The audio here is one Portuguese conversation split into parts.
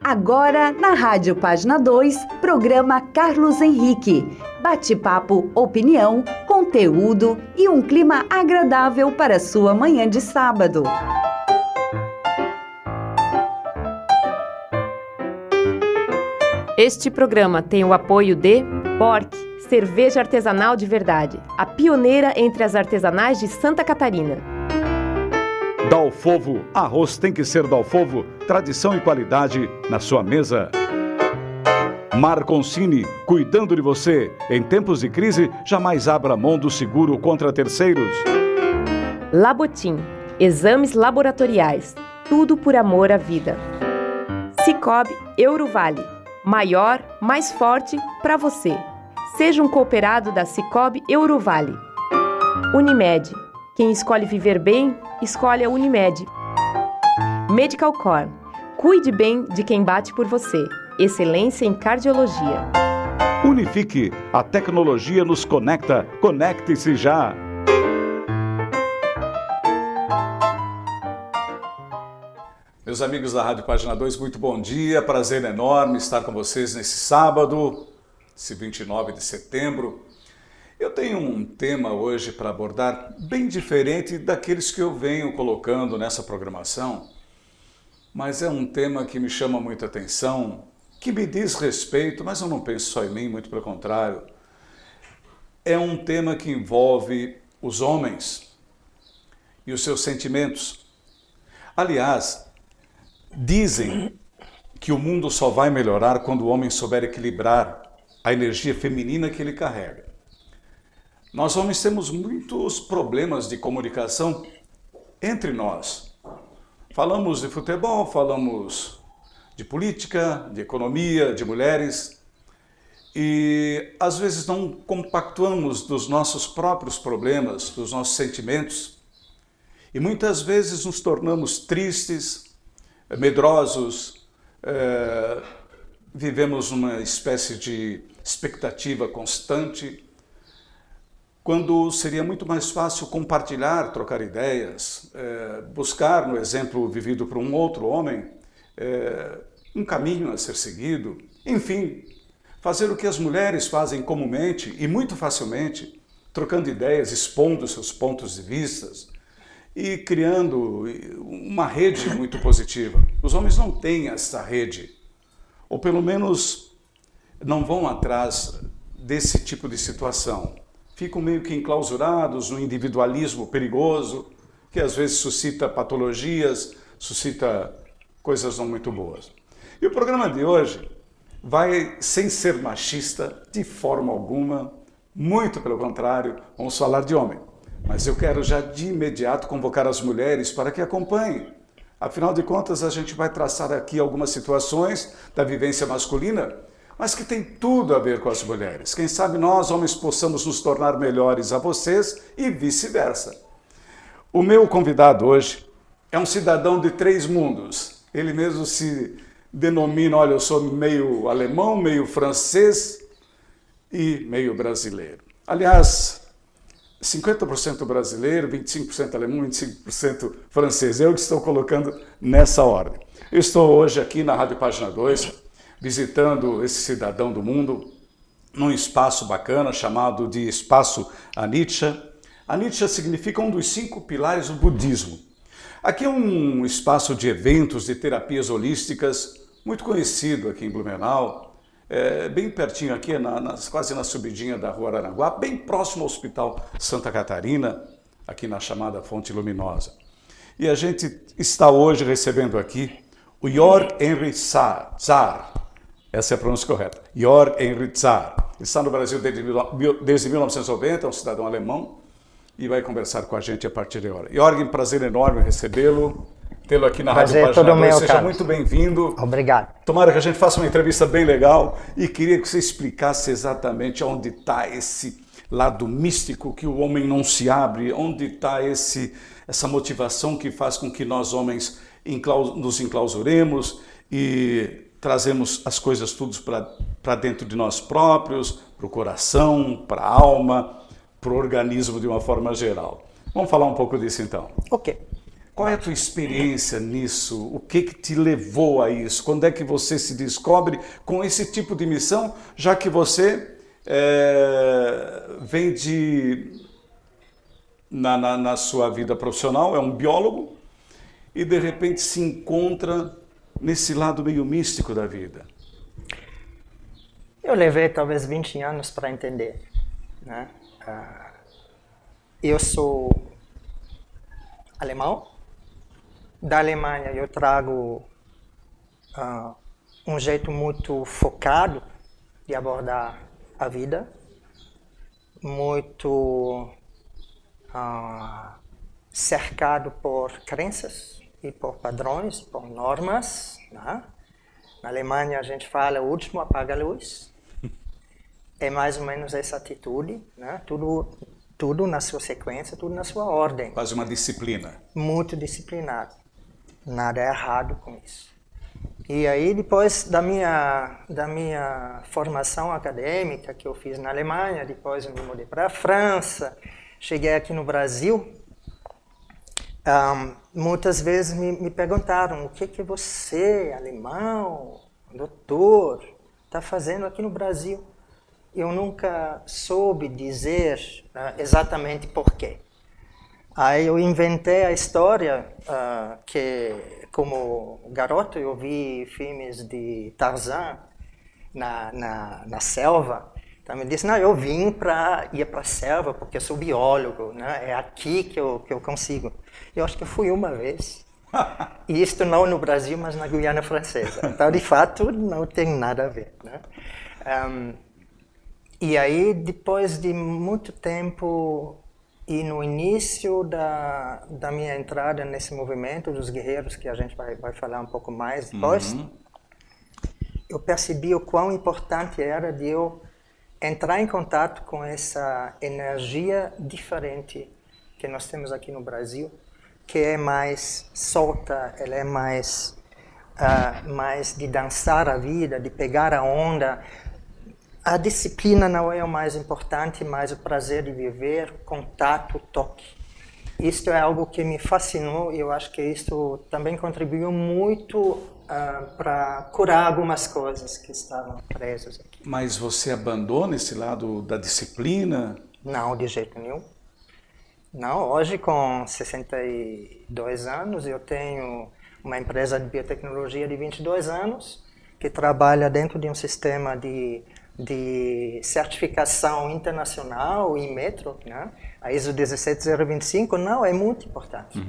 Agora, na Rádio Página 2, programa Carlos Henrique. Bate-papo, opinião, conteúdo e um clima agradável para sua manhã de sábado. Este programa tem o apoio de Bork, cerveja artesanal de verdade, a pioneira entre as artesanais de Santa Catarina. Dalfovo, arroz tem que ser Dalfovo, tradição e qualidade na sua mesa. Marconcini, cuidando de você. Em tempos de crise, jamais abra mão do seguro contra terceiros. Labotim, exames laboratoriais, tudo por amor à vida. Sicoob Eurovale, maior, mais forte para você. Seja um cooperado da Sicoob Eurovale. Unimed, quem escolhe viver bem, escolhe a Unimed. Medical Core, cuide bem de quem bate por você. Excelência em cardiologia. Unifique, a tecnologia nos conecta. Conecte-se já. Meus amigos da Rádio Página 2, muito bom dia. Prazer enorme estar com vocês nesse sábado, esse 29 de setembro. Eu tenho um tema hoje para abordar bem diferente daqueles que eu venho colocando nessa programação, mas é um tema que me chama muita atenção, que me diz respeito, mas eu não penso só em mim, muito pelo contrário. É um tema que envolve os homens e os seus sentimentos. Aliás, dizem que o mundo só vai melhorar quando o homem souber equilibrar a energia feminina que ele carrega. Nós homens temos muitos problemas de comunicação entre nós. Falamos de futebol, falamos de política, de economia, de mulheres e às vezes não compactuamos dos nossos próprios problemas, dos nossos sentimentos e muitas vezes nos tornamos tristes, medrosos, vivemos uma espécie de expectativa constante, quando seria muito mais fácil compartilhar, trocar ideias, buscar, no exemplo vivido por um outro homem, um caminho a ser seguido, enfim, fazer o que as mulheres fazem comumente e muito facilmente, trocando ideias, expondo seus pontos de vista e criando uma rede muito positiva. Os homens não têm essa rede, ou pelo menos não vão atrás desse tipo de situação. Ficam meio que enclausurados no individualismo perigoso, que às vezes suscita patologias, suscita coisas não muito boas. E o programa de hoje vai, sem ser machista, de forma alguma, muito pelo contrário, vamos falar de homem. Mas eu quero já de imediato convocar as mulheres para que acompanhem. Afinal de contas, a gente vai traçar aqui algumas situações da vivência masculina, mas que tem tudo a ver com as mulheres. Quem sabe nós, homens, possamos nos tornar melhores a vocês e vice-versa. O meu convidado hoje é um cidadão de 3 mundos. Ele mesmo se denomina, olha, eu sou meio alemão, meio francês e meio brasileiro. Aliás, 50% brasileiro, 25% alemão, 25% francês. Eu que estou colocando nessa ordem. Eu estou hoje aqui na Rádio Página 2, visitando esse cidadão do mundo, num espaço bacana chamado de Espaço Anicca. Anicca significa um dos 5 pilares do budismo. Aqui é um espaço de eventos, de terapias holísticas, muito conhecido aqui em Blumenau, bem pertinho aqui, quase na subidinha da Rua Araranguá, bem próximo ao Hospital Santa Catarina, aqui na chamada Fonte Luminosa. E a gente está hoje recebendo aqui o Jörg Henry Czar. Essa é a pronúncia correta. Jörg Henry Czar. Ele está no Brasil desde 1990, é um cidadão alemão e vai conversar com a gente a partir de agora. Jörg, prazer enorme recebê-lo, tê-lo aqui na Rádio Página 2. Seja muito bem-vindo. Obrigado. Tomara que a gente faça uma entrevista bem legal e queria que você explicasse exatamente onde está esse lado místico que o homem não se abre, onde está essa motivação que faz com que nós homens nos enclausuremos e trazemos as coisas todas para dentro de nós próprios, para o coração, para a alma, para o organismo de uma forma geral. Vamos falar um pouco disso então. Ok. Qual é a tua experiência nisso? O que te levou a isso? Quando é que você se descobre com esse tipo de missão, já que você vem na sua vida profissional, é um biólogo, e de repente se encontra nesse lado meio místico da vida? Eu levei talvez 20 anos para entender, né? Eu sou alemão. Da Alemanha eu trago um jeito muito focado de abordar a vida, muito cercado por crenças e por padrões, por normas, né? Na Alemanha a gente fala o último apaga a luz. É mais ou menos essa atitude, né? Tudo na sua sequência, tudo na sua ordem. Quase uma disciplina. Muito disciplinado. Nada é errado com isso. E aí, depois da minha formação acadêmica que eu fiz na Alemanha, depois eu me mudei para a França, cheguei aqui no Brasil, muitas vezes me perguntaram o que você, alemão, doutor, está fazendo aqui no Brasil. Eu nunca soube dizer exatamente por quê. Aí eu inventei a história que, como garoto, eu vi filmes de Tarzan na selva. Então eu disse, não, eu vim para ir para a selva porque eu sou biólogo, né? É aqui que eu consigo. Eu acho que eu fui uma vez. E isto não no Brasil, mas na Guiana Francesa. Então, de fato, não tem nada a ver, né? E aí, depois de muito tempo e no início da minha entrada nesse movimento dos guerreiros, que a gente vai falar um pouco mais depois, eu percebi o quão importante era de eu entrar em contato com essa energia diferente que nós temos aqui no Brasil, que é mais solta, ela é mais de dançar a vida, de pegar a onda. A disciplina não é o mais importante, mas o prazer de viver, contato, toque. Isto é algo que me fascinou e eu acho que isto também contribuiu muito para curar algumas coisas que estavam presas aqui. Mas você abandona esse lado da disciplina? Não, de jeito nenhum. Não, hoje com 62 anos eu tenho uma empresa de biotecnologia de 22 anos que trabalha dentro de um sistema de certificação internacional em metro, né? A ISO 17025 não é muito importante.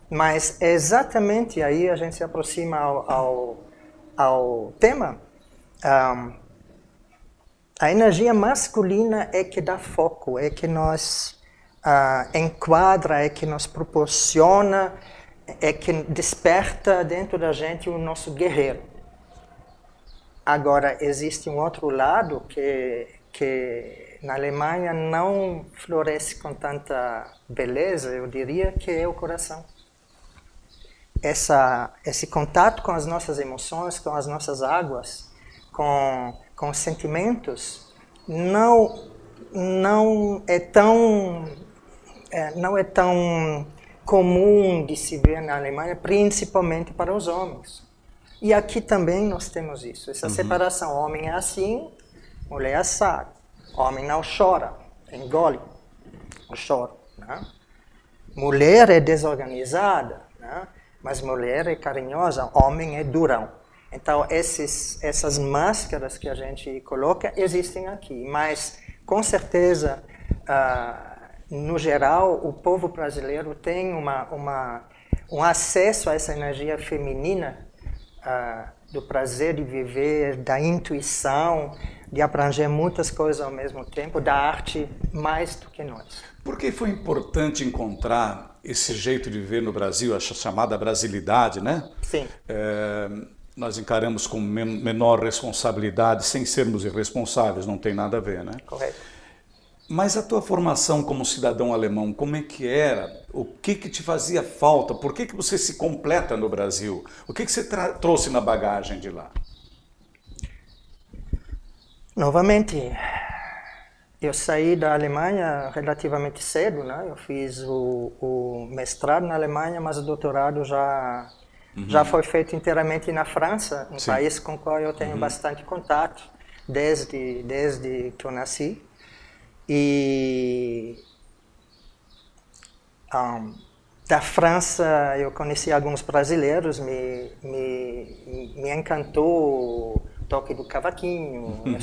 Mas exatamente aí a gente se aproxima ao tema. A energia masculina é que dá foco, é que nos enquadra, é que nos proporciona, é que desperta dentro da gente o nosso guerreiro. Agora, existe um outro lado que na Alemanha não floresce com tanta beleza, eu diria, que é o coração. Esse contato com as nossas emoções, com as nossas águas, com os sentimentos, não é tão comum de se ver na Alemanha, principalmente para os homens. E aqui também nós temos isso, essa separação. Homem é assim, mulher é assado. Homem não chora, engole o choro, né? Mulher é desorganizada, né? Mas mulher é carinhosa, homem é durão. Então, essas máscaras que a gente coloca existem aqui, mas com certeza, no geral, o povo brasileiro tem um acesso a essa energia feminina, do prazer de viver, da intuição, de abranger muitas coisas ao mesmo tempo, da arte mais do que nós. Por que foi importante encontrar esse jeito de viver no Brasil, a chamada brasilidade, né? Sim. Nós encaramos com menor responsabilidade, sem sermos irresponsáveis, não tem nada a ver, né? Correto. Mas a tua formação como cidadão alemão, como é que era? O que te fazia falta? Por que você se completa no Brasil? O que você trouxe na bagagem de lá? Novamente, Eu saí da Alemanha relativamente cedo, né? Eu fiz o mestrado na Alemanha, mas o doutorado já foi feito inteiramente na França, um país com o qual eu tenho bastante contato desde que eu nasci. E da França eu conheci alguns brasileiros, me encantou o toque do cavaquinho. Eu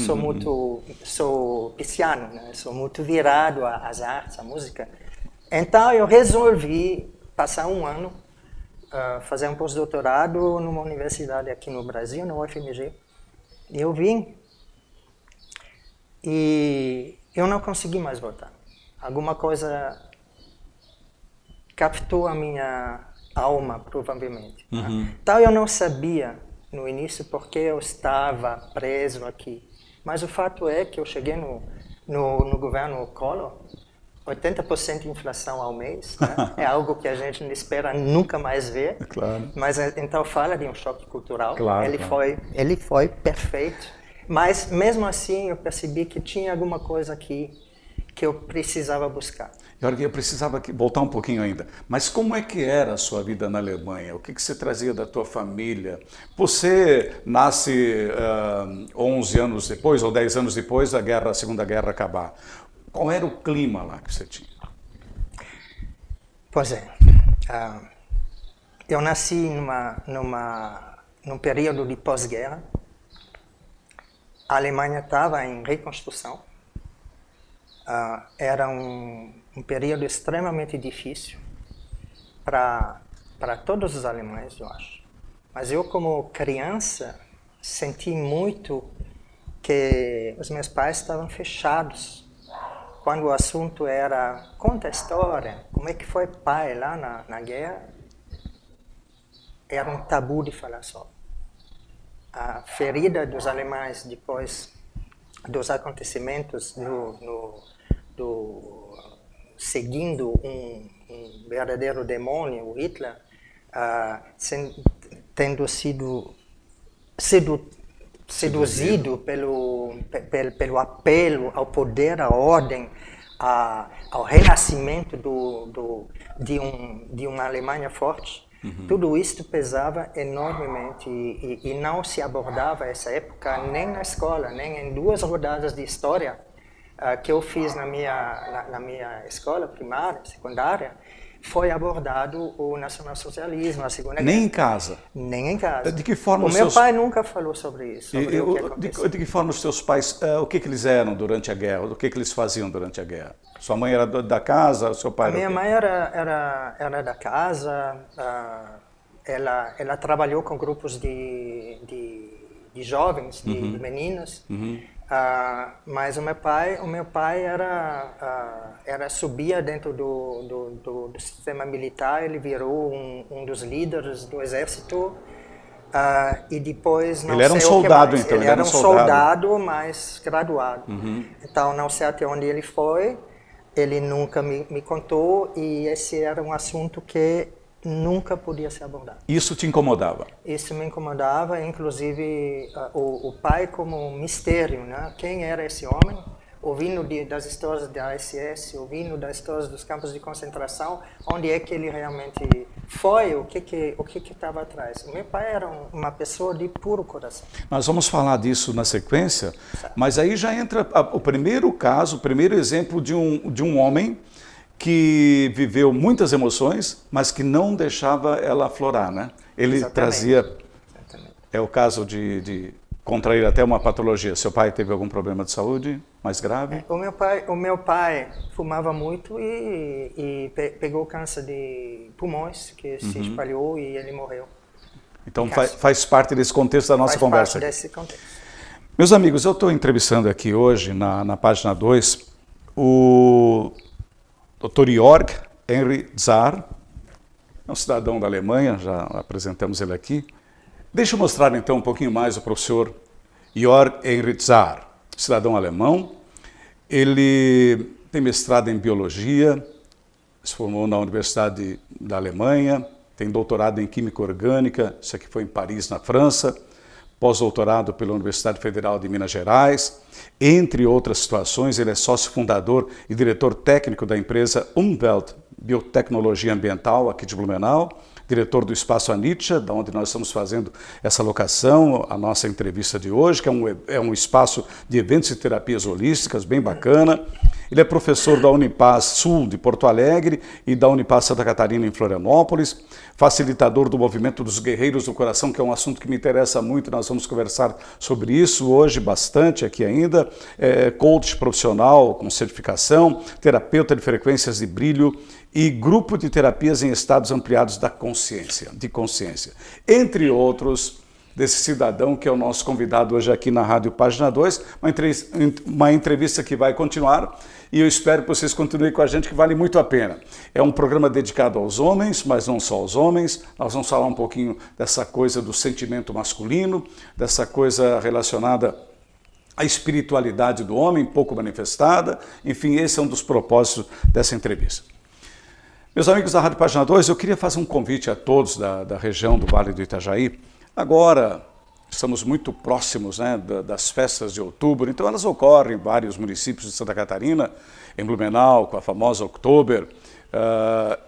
sou pisciano, né? Sou muito virado às artes, à música. Então eu resolvi passar um ano fazer um pós-doutorado numa universidade aqui no Brasil, no UFMG. E eu vim e eu não consegui mais voltar. Alguma coisa captou a minha alma, provavelmente. Então eu não sabia no início porque eu estava preso aqui. Mas o fato é que eu cheguei no governo Collor, 80% de inflação ao mês, né? É algo que a gente não espera nunca mais ver. Claro. Mas então fala de um choque cultural. Claro, ele foi perfeito. Mas mesmo assim eu percebi que tinha alguma coisa aqui que eu precisava buscar. Jorge, eu precisava voltar um pouquinho ainda. Mas como é que era a sua vida na Alemanha? O que você trazia da tua família? Você nasce 11 anos depois ou 10 anos depois da Segunda Guerra acabar. Qual era o clima lá que você tinha? Pois é. Eu nasci num período de pós-guerra. A Alemanha estava em reconstrução. Era um período extremamente difícil para todos os alemães, eu acho. Mas eu, como criança, senti muito que os meus pais estavam fechados. Quando o assunto era, conta a história, como é que foi pai lá na guerra, era um tabu de falar sobre. A ferida dos alemães depois dos acontecimentos seguindo um verdadeiro demônio, o Hitler, tendo sido seduzido pelo apelo ao poder, à ordem, ao renascimento de uma Alemanha forte. Tudo isso pesava enormemente e não se abordava essa época nem na escola, nem em 2 rodadas de história que eu fiz na minha escola primária, secundária. Foi abordado o nacionalsocialismo, a Segunda Guerra. Nem em casa? Nem em casa. De que forma o meu pai nunca falou sobre isso. De que forma os seus pais, o que eles eram durante a guerra? O que eles faziam durante a guerra? Sua mãe era da casa, seu pai era... A minha mãe era da casa, ela trabalhou com grupos de jovens, de meninas. Mas o meu pai subia dentro do sistema militar, ele virou um dos líderes do exército e depois não sei o que mais. Ele era um soldado, então? Ele era um soldado, mas graduado. Então não sei até onde ele foi, ele nunca me contou e esse era um assunto que nunca podia ser abordado. Isso te incomodava? Isso me incomodava, inclusive o pai como mistério, né? Quem era esse homem? Ouvindo das histórias da SS, ouvindo das histórias dos campos de concentração, onde é que ele realmente foi, o que estava atrás. O meu pai era uma pessoa de puro coração. Nós vamos falar disso na sequência, mas aí já entra o primeiro caso, o primeiro exemplo de um homem que viveu muitas emoções, mas que não deixava ela aflorar, né? Ele trazia... Exatamente. É o caso de contrair até uma patologia. Seu pai teve algum problema de saúde mais grave? O meu pai fumava muito e pegou câncer de pulmões, que se espalhou e ele morreu. Então faz parte desse contexto da nossa conversa. Faz parte desse contexto. Meus amigos, eu estou entrevistando aqui hoje, na página 2, o Dr. Jörg Henry Zarr, é um cidadão da Alemanha, já apresentamos ele aqui. Deixa eu mostrar então um pouquinho mais o professor Jörg Henry Zarr, cidadão alemão. Ele tem mestrado em biologia, se formou na Universidade da Alemanha, tem doutorado em química orgânica, isso aqui foi em Paris, na França, pós-doutorado pela Universidade Federal de Minas Gerais. Entre outras situações, ele é sócio fundador e diretor técnico da empresa Umwelt Biotecnologia Ambiental, aqui de Blumenau, diretor do Espaço Anitta, da onde nós estamos fazendo essa locação, a nossa entrevista de hoje, que é um espaço de eventos e terapias holísticas, bem bacana. Ele é professor da Unipaz Sul de Porto Alegre e da Unipaz Santa Catarina em Florianópolis, facilitador do movimento dos Guerreiros do Coração, que é um assunto que me interessa muito, nós vamos conversar sobre isso hoje bastante aqui ainda, coach profissional com certificação, terapeuta de frequências de brilho e grupo de terapias em estados ampliados de consciência, entre outros, desse cidadão que é o nosso convidado hoje aqui na Rádio Página 2, uma entrevista que vai continuar e eu espero que vocês continuem com a gente, que vale muito a pena. É um programa dedicado aos homens, mas não só aos homens, nós vamos falar um pouquinho dessa coisa do sentimento masculino, dessa coisa relacionada à espiritualidade do homem, pouco manifestada, enfim, esse é um dos propósitos dessa entrevista. Meus amigos da Rádio Página 2, eu queria fazer um convite a todos da região do Vale do Itajaí. Agora, estamos muito próximos, né, das festas de outubro, então elas ocorrem em vários municípios de Santa Catarina, em Blumenau, com a famosa Oktober,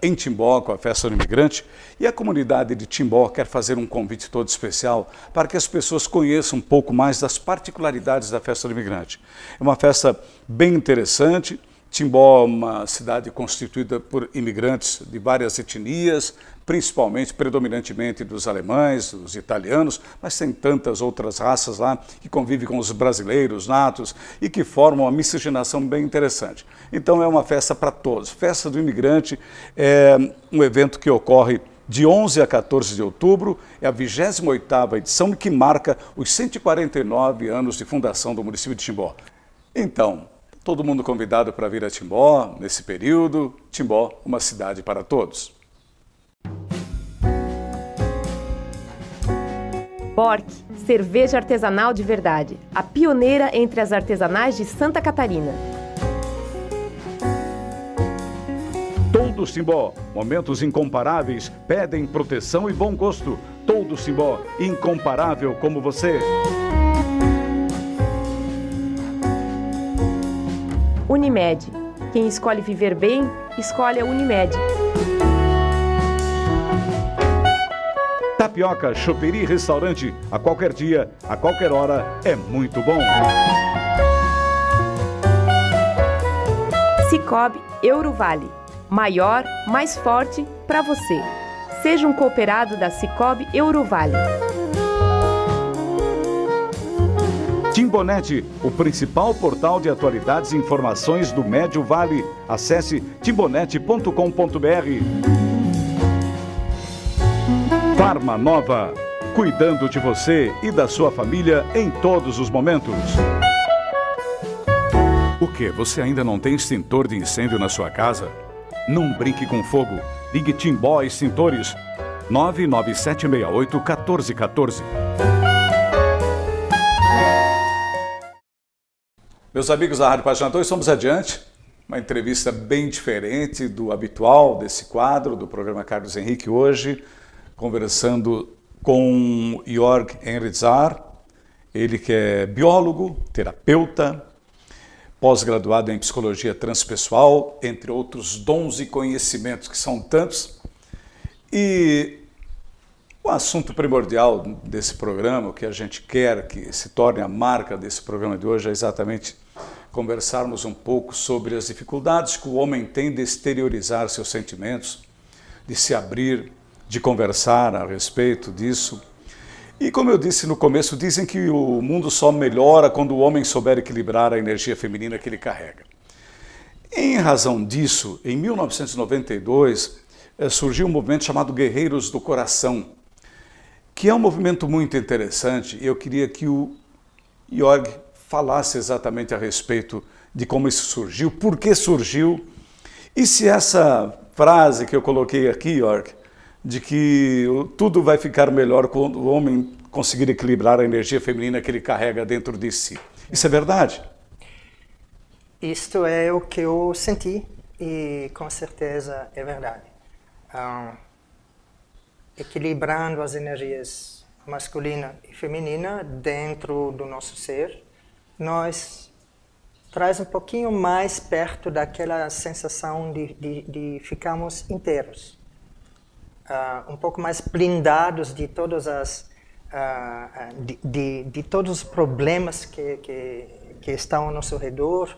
em Timbó, com a Festa do Imigrante, e a comunidade de Timbó quer fazer um convite todo especial para que as pessoas conheçam um pouco mais das particularidades da Festa do Imigrante. É uma festa bem interessante. Timbó é uma cidade constituída por imigrantes de várias etnias, principalmente, predominantemente dos alemães, dos italianos, mas tem tantas outras raças lá que convivem com os brasileiros natos e que formam uma miscigenação bem interessante. Então é uma festa para todos. Festa do Imigrante é um evento que ocorre de 11 a 14 de outubro, é a 28ª edição que marca os 149 anos de fundação do município de Timbó. Então, todo mundo convidado para vir a Timbó nesse período. Timbó, uma cidade para todos. Bork, cerveja artesanal de verdade, a pioneira entre as artesanais de Santa Catarina. Todos Timbó, momentos incomparáveis, pedem proteção e bom gosto. Todos Timbó, incomparável como você. Unimed. Quem escolhe viver bem, escolhe a Unimed. Tapioca, choperia e restaurante, a qualquer dia, a qualquer hora, é muito bom. Sicoob Eurovale. Maior, mais forte para você. Seja um cooperado da Sicoob Eurovale. Timbonete, o principal portal de atualidades e informações do Médio Vale. Acesse timbonete.com.br. Farma Nova, cuidando de você e da sua família em todos os momentos. O que? Você ainda não tem extintor de incêndio na sua casa? Não brinque com fogo. Ligue Timbó Extintores 99768-1414. Meus amigos da Rádio Página 2, estamos adiante. Uma entrevista bem diferente do habitual desse quadro, do programa Carlos Henrique, hoje, conversando com Jörg Henritzar, ele que é biólogo, terapeuta, pós-graduado em psicologia transpessoal, entre outros dons e conhecimentos que são tantos. E o assunto primordial desse programa, o que a gente quer que se torne a marca desse programa de hoje, é exatamente conversarmos um pouco sobre as dificuldades que o homem tem de exteriorizar seus sentimentos, de se abrir, de conversar a respeito disso. E como eu disse no começo, dizem que o mundo só melhora quando o homem souber equilibrar a energia feminina que ele carrega. Em razão disso, em 1992, surgiu um movimento chamado Guerreiros do Coração, que é um movimento muito interessante, e eu queria que o Jörg falasse exatamente a respeito de como isso surgiu, por que surgiu, e se essa frase que eu coloquei aqui, Jörg, de que tudo vai ficar melhor quando o homem conseguir equilibrar a energia feminina que ele carrega dentro de si. Isso é verdade? Isto é o que eu senti e com certeza é verdade. Equilibrando as energias masculina e feminina dentro do nosso ser, nos traz um pouquinho mais perto daquela sensação de ficarmos inteiros. Um pouco mais blindados de todas as de todos os problemas que estão ao nosso redor,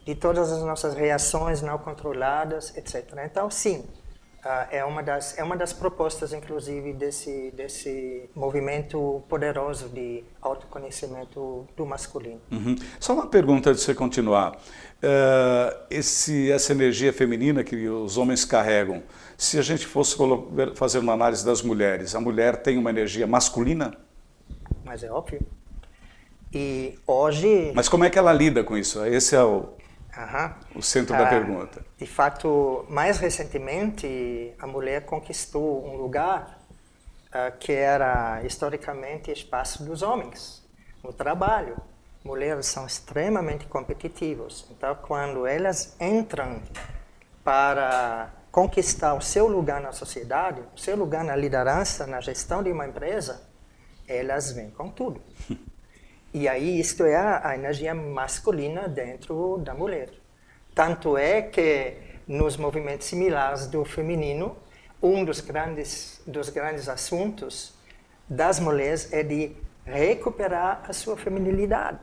de todas as nossas reações não controladas, etc. Então, sim, é uma das propostas, inclusive, desse movimento poderoso de autoconhecimento do masculino. Uhum. Só uma pergunta antes de você continuar. Essa energia feminina que os homens carregam, se a gente fosse fazer uma análise das mulheres, a mulher tem uma energia masculina? Mas é óbvio. E hoje... Mas como é que ela lida com isso? Esse é o centro da pergunta. De fato, mais recentemente, a mulher conquistou um lugar que era historicamente espaço dos homens, no trabalho. Mulheres são extremamente competitivas. Então, quando elas entram para conquistar o seu lugar na sociedade, o seu lugar na liderança, na gestão de uma empresa, elas vêm com tudo. E aí, isto é a energia masculina dentro da mulher. Tanto é que, nos movimentos similares do feminino, um dos grandes assuntos das mulheres é de recuperar a sua feminilidade.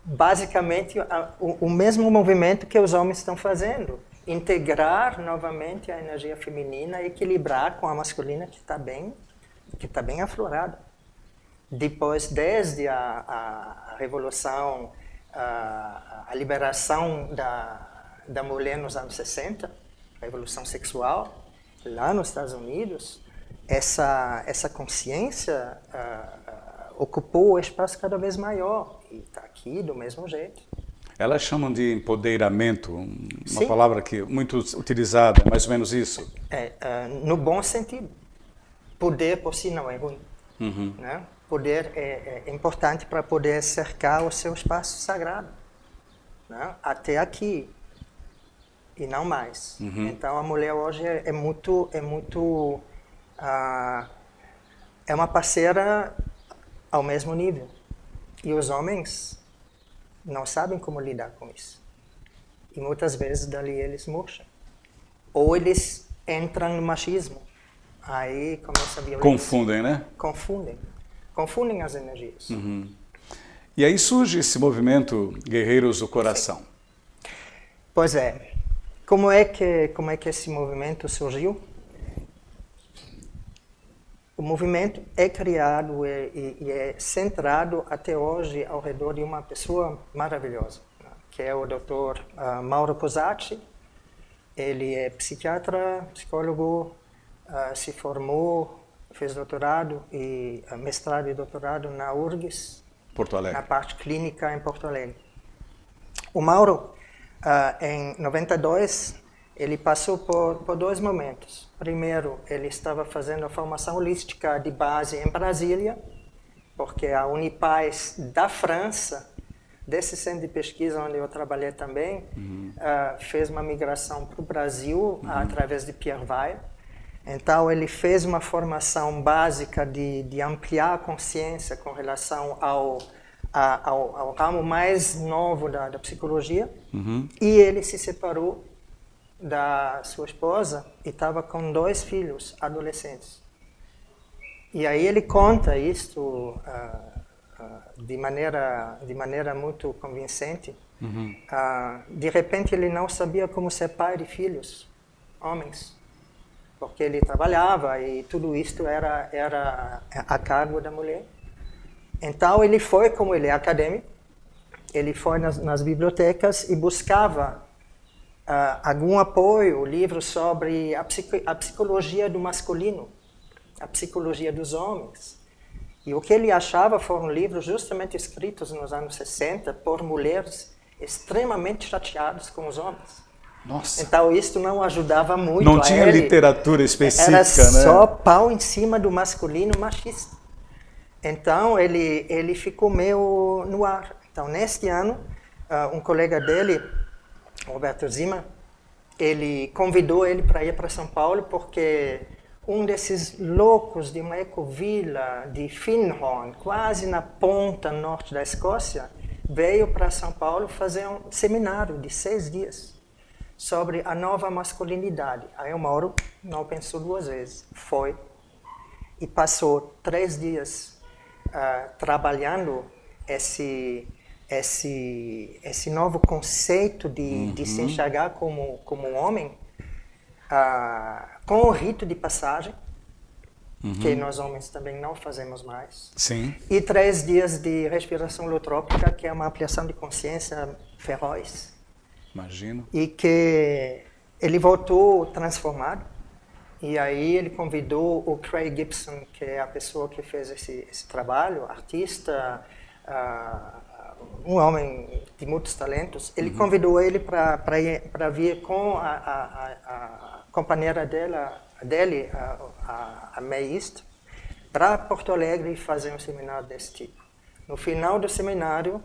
Basicamente, o mesmo movimento que os homens estão fazendo. Integrar novamente a energia feminina e equilibrar com a masculina que está bem aflorada. Depois, desde a revolução, a liberação da mulher nos anos 60, a revolução sexual, lá nos Estados Unidos, essa consciência ocupou o espaço cada vez maior e está aqui do mesmo jeito. Elas chamam de empoderamento, uma Sim. palavra que muito utilizada, é mais ou menos isso? No bom sentido. Poder por si não é ruim. Uhum. Né? Poder é importante para poder cercar o seu espaço sagrado. Né? Até aqui e não mais. Uhum. Então a mulher hoje é uma parceira ao mesmo nível. E os homens não sabem como lidar com isso. E muitas vezes dali eles murcham. Ou eles entram no machismo. Aí começa a violência. Confundem, né? Confundem as energias. Uhum. E aí surge esse movimento Guerreiros do Coração. Sim. Pois é. Como é que esse movimento surgiu? O movimento é criado e é centrado até hoje ao redor de uma pessoa maravilhosa, que é o Dr. Mauro Cosatti. Ele é psiquiatra, psicólogo, se formou, fez doutorado e mestrado e doutorado na URGS, Porto Alegre. na parte clínica em Porto Alegre. O Mauro, em 92, ele passou por dois momentos. Primeiro, ele estava fazendo a formação holística de base em Brasília, porque a Unipaz da França, desse centro de pesquisa onde eu trabalhei também, fez uma migração para o Brasil através de Pierre Weil. Então, ele fez uma formação básica de ampliar a consciência com relação ao ramo mais novo da psicologia. E ele se separou da sua esposa e estava com 2 filhos adolescentes. E aí ele conta isso de maneira muito convincente. De repente ele não sabia como ser pai de filhos, homens, porque ele trabalhava e tudo isso era a cargo da mulher. Então ele foi, como ele é acadêmico, ele foi nas bibliotecas e buscava algum apoio, livros sobre a psicologia do masculino, a psicologia dos homens. E o que ele achava foram livros justamente escritos nos anos 60 por mulheres extremamente chateadas com os homens. Nossa. Então isso não ajudava muito. Não tinha literatura específica, era né? só pau em cima do masculino machista. Então ele ficou meio no ar. Então neste ano, um colega dele, Roberto Zima, ele convidou ele para ir para São Paulo porque um desses loucos de uma ecovila de Findhorn, quase na ponta norte da Escócia, veio para São Paulo fazer um seminário de 6 dias sobre a nova masculinidade. Aí o Mauro não pensou 2 vezes, foi e passou 3 dias trabalhando esse novo conceito de se enxergar como homem, com o rito de passagem, que nós homens também não fazemos mais. Sim. E 3 dias de respiração holotrópica, que é uma ampliação de consciência feroz. Imagino. E que ele voltou transformado. E aí ele convidou o Craig Gibson, que é a pessoa que fez esse trabalho, artista, um homem de muitos talentos. Ele convidou ele para vir com a companheira dele, a May East, para Porto Alegre e fazer um seminário desse tipo. No final do seminário,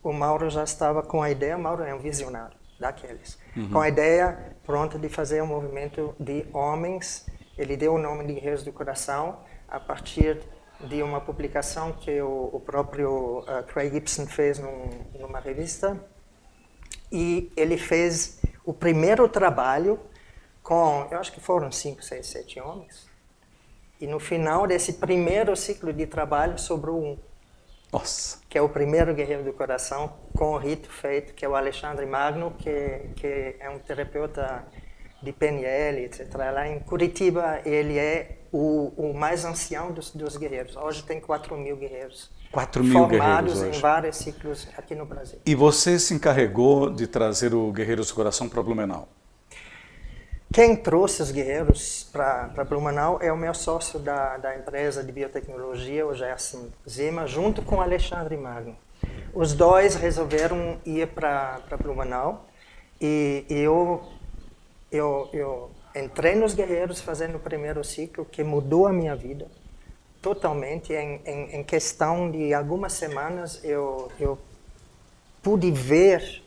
o Mauro já estava com a ideia, o Mauro é um visionário daqueles, com a ideia pronta de fazer um movimento de homens. Ele deu o nome de Guerreiros do Coração a partir de uma publicação que o próprio Craig Gibson fez numa revista, e ele fez o primeiro trabalho com, eu acho que foram 5, 6, 7 homens, e no final desse primeiro ciclo de trabalho sobrou um. Nossa. Que é o primeiro Guerreiro do Coração com o rito feito, que é o Alexandre Magno, que é um terapeuta de PNL, etc. Lá em Curitiba, ele é o mais ancião dos guerreiros. Hoje tem 4.000 guerreiros. 4.000 formados guerreiros em vários ciclos aqui no Brasil. E você se encarregou de trazer o Guerreiros do Coração para Blumenau? Quem trouxe os guerreiros para Blumenau é o meu sócio da empresa de biotecnologia, o Gerson Zima, junto com o Alexandre Magno. Os dois resolveram ir para Blumenau, e eu entrei nos guerreiros fazendo o primeiro ciclo, que mudou a minha vida totalmente. Em questão de algumas semanas, eu pude ver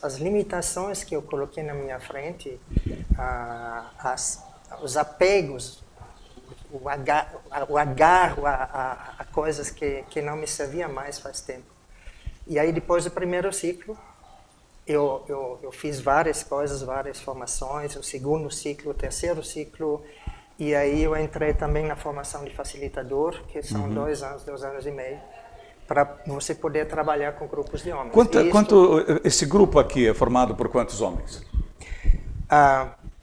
as limitações que eu coloquei na minha frente, os apegos, o agarro a coisas que não me serviam mais faz tempo. E aí, depois do primeiro ciclo, eu fiz várias coisas, várias formações, o segundo ciclo, o terceiro ciclo, e aí eu entrei também na formação de facilitador, que são 2 anos, 2 anos e meio, para você poder trabalhar com grupos de homens. Esse grupo aqui é formado por quantos homens?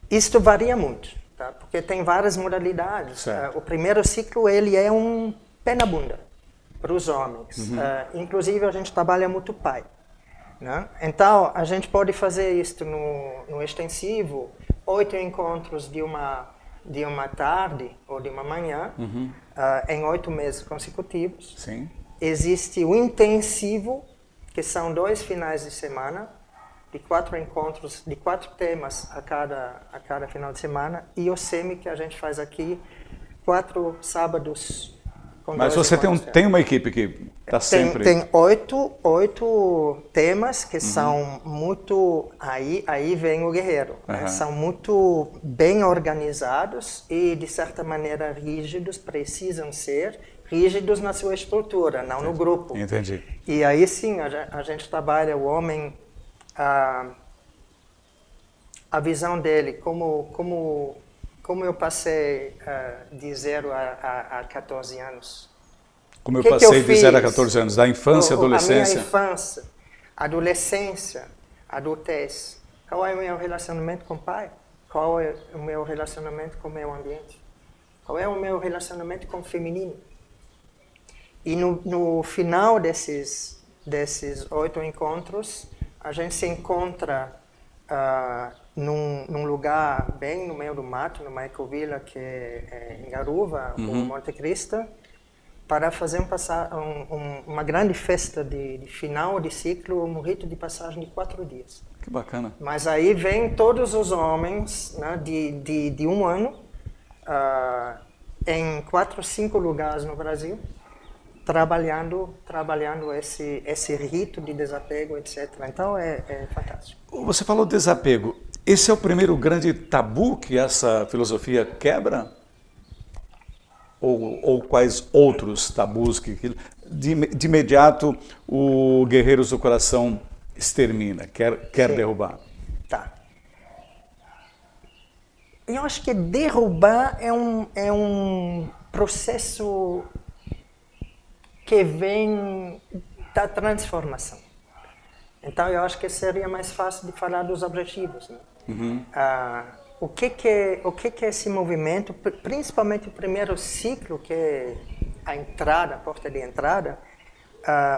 Isto varia muito, tá? Porque tem várias modalidades. O primeiro ciclo ele é um pé na bunda para os homens. Inclusive, a gente trabalha muito pai, né? Então, a gente pode fazer isto no extensivo, 8 encontros de uma tarde ou de uma manhã, em 8 meses consecutivos. Sim. Existe o intensivo, que são 2 finais de semana, de 4 encontros, de 4 temas a cada final de semana, e o semi, que a gente faz aqui, 4 sábados. Mas você tem uma equipe que está sempre... Tem 8 temas que são muito... Aí vem o guerreiro. Né? São muito bem organizados e, de certa maneira, rígidos, precisam ser rígidos na sua estrutura, não no grupo. Entendi. E aí sim, a gente trabalha o homem, a visão dele, como eu passei de 0 a 14 anos. Como eu passei de 0 a 14 anos, da infância, adolescência? A minha infância, adolescência, adultez. Qual é o meu relacionamento com o pai? Qual é o meu relacionamento com o meio ambiente? Qual é o meu relacionamento com o feminino? E no final desses 8 encontros, a gente se encontra num lugar bem no meio do mato, numa ecovila que é em Garuva, ou Monte Cristo, para fazer uma grande festa de final de ciclo, um rito de passagem de 4 dias. Que bacana. Mas aí vêm todos os homens, né, de um ano, em 4 ou 5 lugares no Brasil, trabalhando esse rito de desapego, etc. Então é fantástico. Você falou desapego. Esse é o primeiro grande tabu que essa filosofia quebra? Ou quais outros tabus que de imediato o Guerreiros do Coração extermina, quer derrubar? Tá. Eu acho que derrubar é um processo que vem da transformação. Então, eu acho que seria mais fácil de falar dos objetivos, né? O que é esse movimento, principalmente o primeiro ciclo, que é a entrada, a porta de entrada,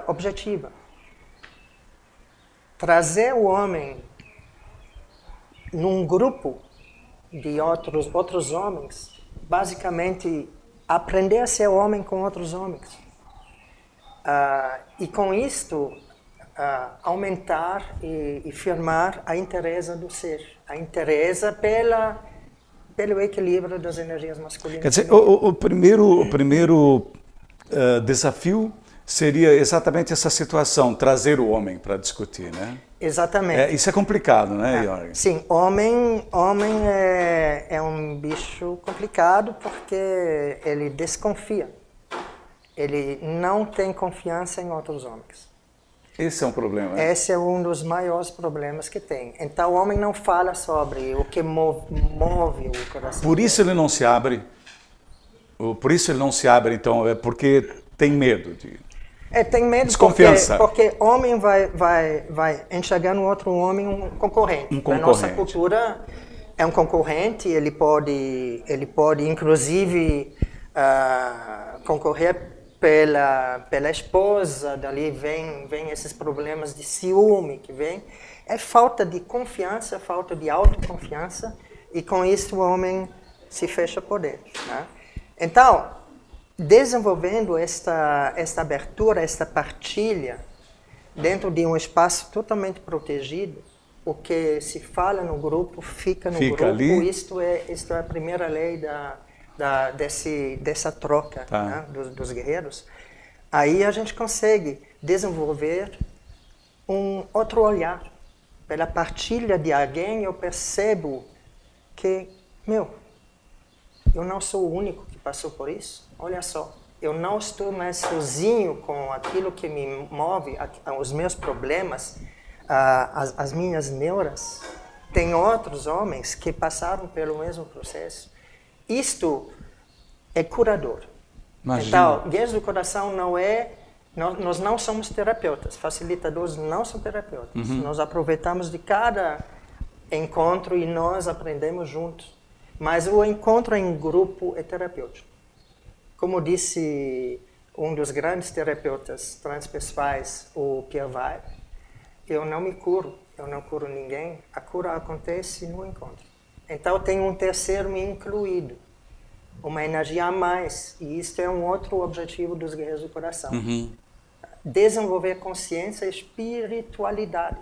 objetiva. Trazer o homem num grupo de outros homens, basicamente aprender a ser homem com outros homens. E com isto, aumentar e firmar a interesse do ser, a interesse pelo equilíbrio das energias masculinas. Quer dizer, o primeiro desafio seria exatamente essa situação, trazer o homem para discutir, né? Exatamente. Isso é complicado, né, Jorge? Sim, homem é um bicho complicado porque ele desconfia. Ele não tem confiança em outros homens. Esse é um problema, né? Esse é um dos maiores problemas que tem. Então, o homem não fala sobre o que move o coração. Por isso ele não se abre. Por isso ele não se abre, então, é porque tem medo de... tem medo desconfiança. Porque homem vai enxergar no outro homem um concorrente. Na nossa cultura, é um concorrente, ele pode inclusive, concorrer pela esposa, dali vem esses problemas de ciúme que vem. É falta de confiança, falta de autoconfiança, e com isso o homem se fecha por dentro, né? Então, desenvolvendo esta abertura, esta partilha, dentro de um espaço totalmente protegido, o que se fala no grupo fica no grupo. Ali. Isto é a primeira lei dessa troca, né, dos guerreiros. Aí a gente consegue desenvolver um outro olhar. Pela partilha de alguém, eu percebo que, eu não sou o único que passou por isso. Olha só, eu não estou mais sozinho com aquilo que me move, os meus problemas, as minhas neuras. Tem outros homens que passaram pelo mesmo processo. Isto é curador. Imagina. Então, Guerreiros do Coração nós não somos terapeutas, facilitadores não são terapeutas. Nós aproveitamos de cada encontro e nós aprendemos juntos. Mas o encontro em grupo é terapêutico. Como disse um dos grandes terapeutas transpessoais, o Pierre Weil, eu não me curo, eu não curo ninguém, a cura acontece no encontro. Então tem um terceiro me incluído, uma energia a mais, e isso é um outro objetivo dos Guerreiros do Coração. Desenvolver consciência e espiritualidade.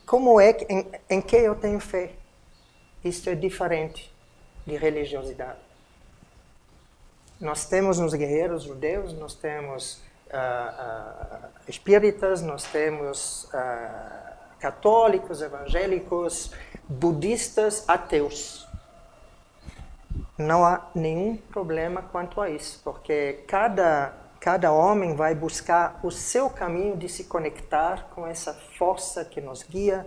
Como é em que eu tenho fé? Isso é diferente de religiosidade. Nós temos nos guerreiros judeus, nós temos espíritas, nós temos católicos, evangélicos, budistas, ateus. Não há nenhum problema quanto a isso, porque cada homem vai buscar o seu caminho de se conectar com essa força que nos guia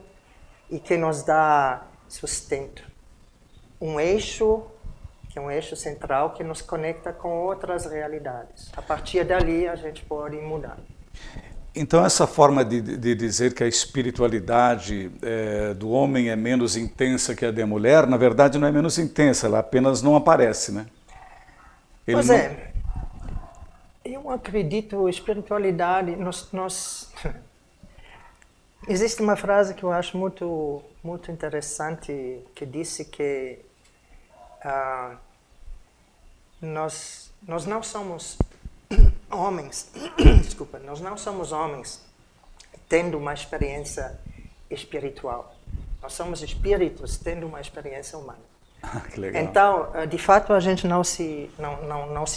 e que nos dá sustento. Um eixo, que é um eixo central, que nos conecta com outras realidades. A partir dali, a gente pode mudar. Então, essa forma de dizer que a espiritualidade do homem é menos intensa que a da mulher, na verdade não é menos intensa, ela apenas não aparece, né? Pois é. Eu acredito espiritualidade, existe uma frase que eu acho muito interessante, que disse que nós não somos homens, desculpa, nós não somos homens tendo uma experiência espiritual. Nós somos espíritos tendo uma experiência humana. Que legal. Então, de fato, a gente não se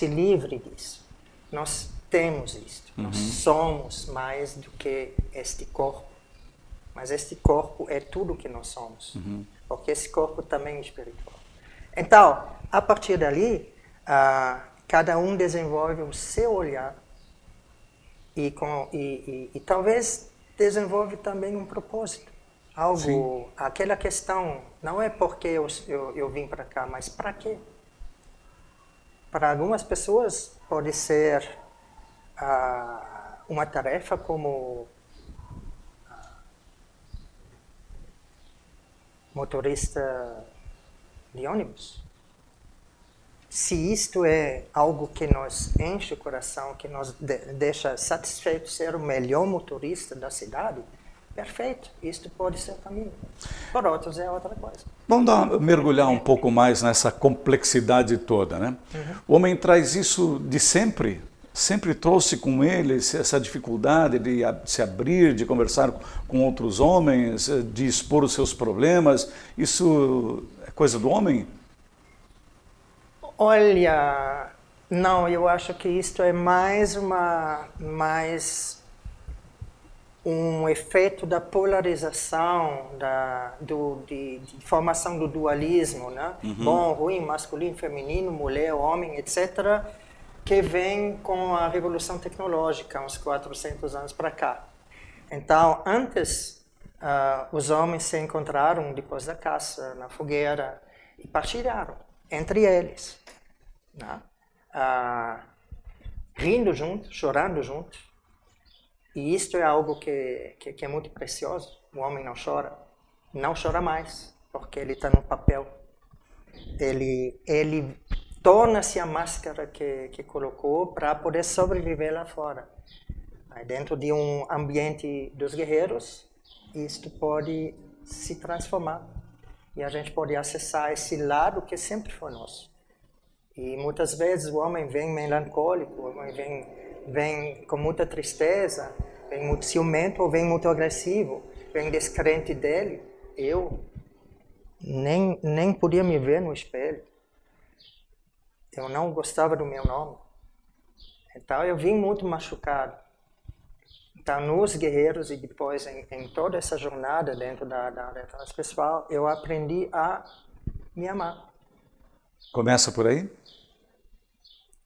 livre disso. Nós temos isto. Nós somos mais do que este corpo. mas este corpo é tudo que nós somos, porque esse corpo também é espiritual. Então, a partir dali, cada um desenvolve o seu olhar e talvez desenvolve também um propósito. Aquela questão, não é porque eu vim para cá, mas para quê? Para algumas pessoas pode ser uma tarefa como motorista de ônibus. Se isto é algo que nos enche o coração, que nos deixa satisfeito ser o melhor motorista da cidade, perfeito, isto pode ser o caminho. Por outros é outra coisa. Vamos mergulhar um pouco mais nessa complexidade toda, né? O homem traz isso de sempre? Sempre trouxe com ele essa dificuldade de se abrir, de conversar com outros homens, de expor os seus problemas. Isso é coisa do homem? Olha, não, eu acho que isto é mais um efeito da polarização, de formação do dualismo, né? Bom, ruim, masculino, feminino, mulher, homem, etc., que vem com a revolução tecnológica, uns 400 anos para cá. Então, antes, os homens se encontraram depois da caça, na fogueira, e partilharam entre eles, né? Rindo juntos, chorando juntos. E isto é algo que é muito precioso. O homem não chora mais, porque ele está no papel. Ele torna-se a máscara que colocou para poder sobreviver lá fora. Aí dentro de um ambiente dos guerreiros, isto pode se transformar. E a gente pode acessar esse lado que sempre foi nosso. E muitas vezes o homem vem melancólico, o homem vem com muita tristeza, vem muito ciumento ou vem muito agressivo, vem descrente dele. Eu nem podia me ver no espelho. Eu não gostava do meu nome. Então eu vim muito machucado. Então nos guerreiros e depois em toda essa jornada dentro da área transpessoal, eu aprendi a me amar. Começa por aí?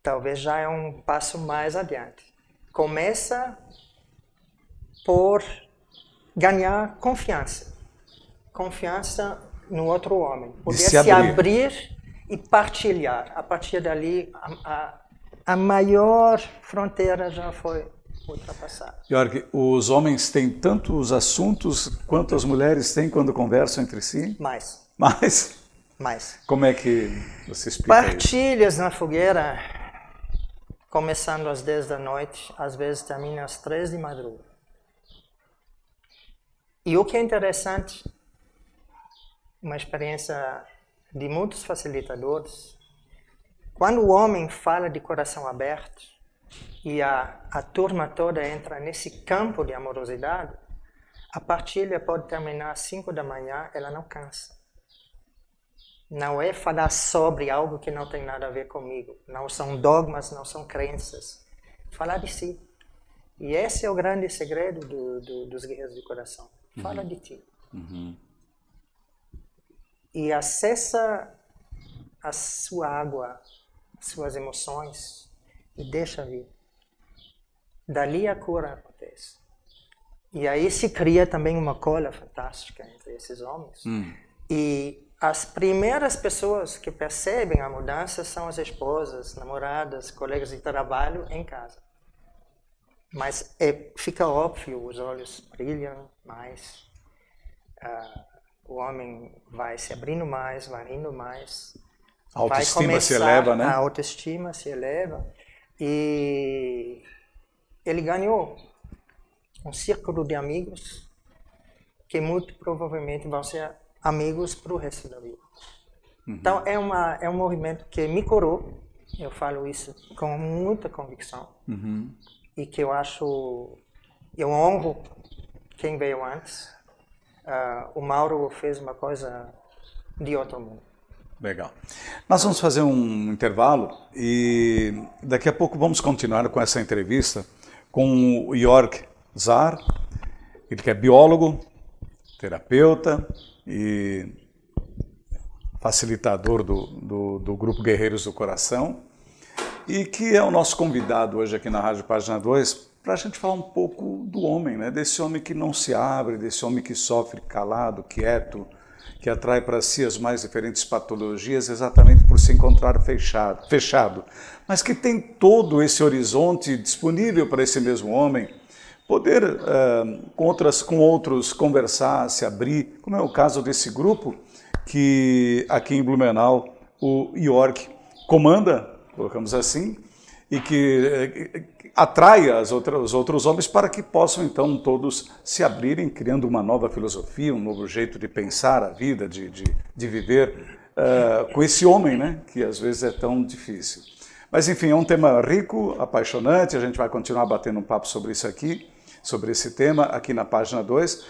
Talvez já é um passo mais adiante. Começa por ganhar confiança. Confiança no outro homem. Poder se abrir e partilhar. A partir dali, a maior fronteira já foi ultrapassada. Jörg, os homens têm tantos assuntos quanto as mulheres têm quando conversam entre si? Mais. Mais? Como é que você explica Partilhas isso? Na fogueira, começando às 10 da noite, às vezes termina às 3 de madrugada. E o que é interessante, uma experiência de muitos facilitadores, quando o homem fala de coração aberto e a turma toda entra nesse campo de amorosidade, a partilha pode terminar às 5 da manhã, ela não cansa. Não é falar sobre algo que não tem nada a ver comigo. Não são dogmas, não são crenças. Falar de si. E esse é o grande segredo dos guerreiros do coração. Fala de ti. E acessa a sua água, as suas emoções e deixa vir. Dali a cura acontece. E aí se cria também uma cola fantástica entre esses homens. E as primeiras pessoas que percebem a mudança são as esposas, namoradas, colegas de trabalho em casa. Mas fica óbvio, os olhos brilham mais, o homem vai se abrindo mais, vai rindo mais. A autoestima se eleva, né? A autoestima se eleva e ele ganhou um círculo de amigos que muito provavelmente vão ser amigos para o resto da vida. Então é um movimento que me curou, eu falo isso com muita convicção, e que eu honro quem veio antes. O Mauro fez uma coisa de outro mundo. Legal. Nós vamos fazer um intervalo e daqui a pouco vamos continuar com essa entrevista com o Jörg Zar, ele que é biólogo, terapeuta e facilitador do Grupo Guerreiros do Coração, e que é o nosso convidado hoje aqui na Rádio Página 2 para a gente falar um pouco do homem, né? Desse homem que não se abre, desse homem que sofre calado, quieto, que atrai para si as mais diferentes patologias exatamente por se encontrar fechado, mas que tem todo esse horizonte disponível para esse mesmo homem poder com outros conversar, se abrir, como é o caso desse grupo que aqui em Blumenau o York comanda, colocamos assim, e que atrai os outros homens para que possam então todos se abrirem, criando uma nova filosofia, um novo jeito de pensar a vida, de viver com esse homem, né, que às vezes é tão difícil. Mas enfim, é um tema rico, apaixonante, a gente vai continuar batendo um papo sobre isso aqui, sobre esse tema aqui na página 2,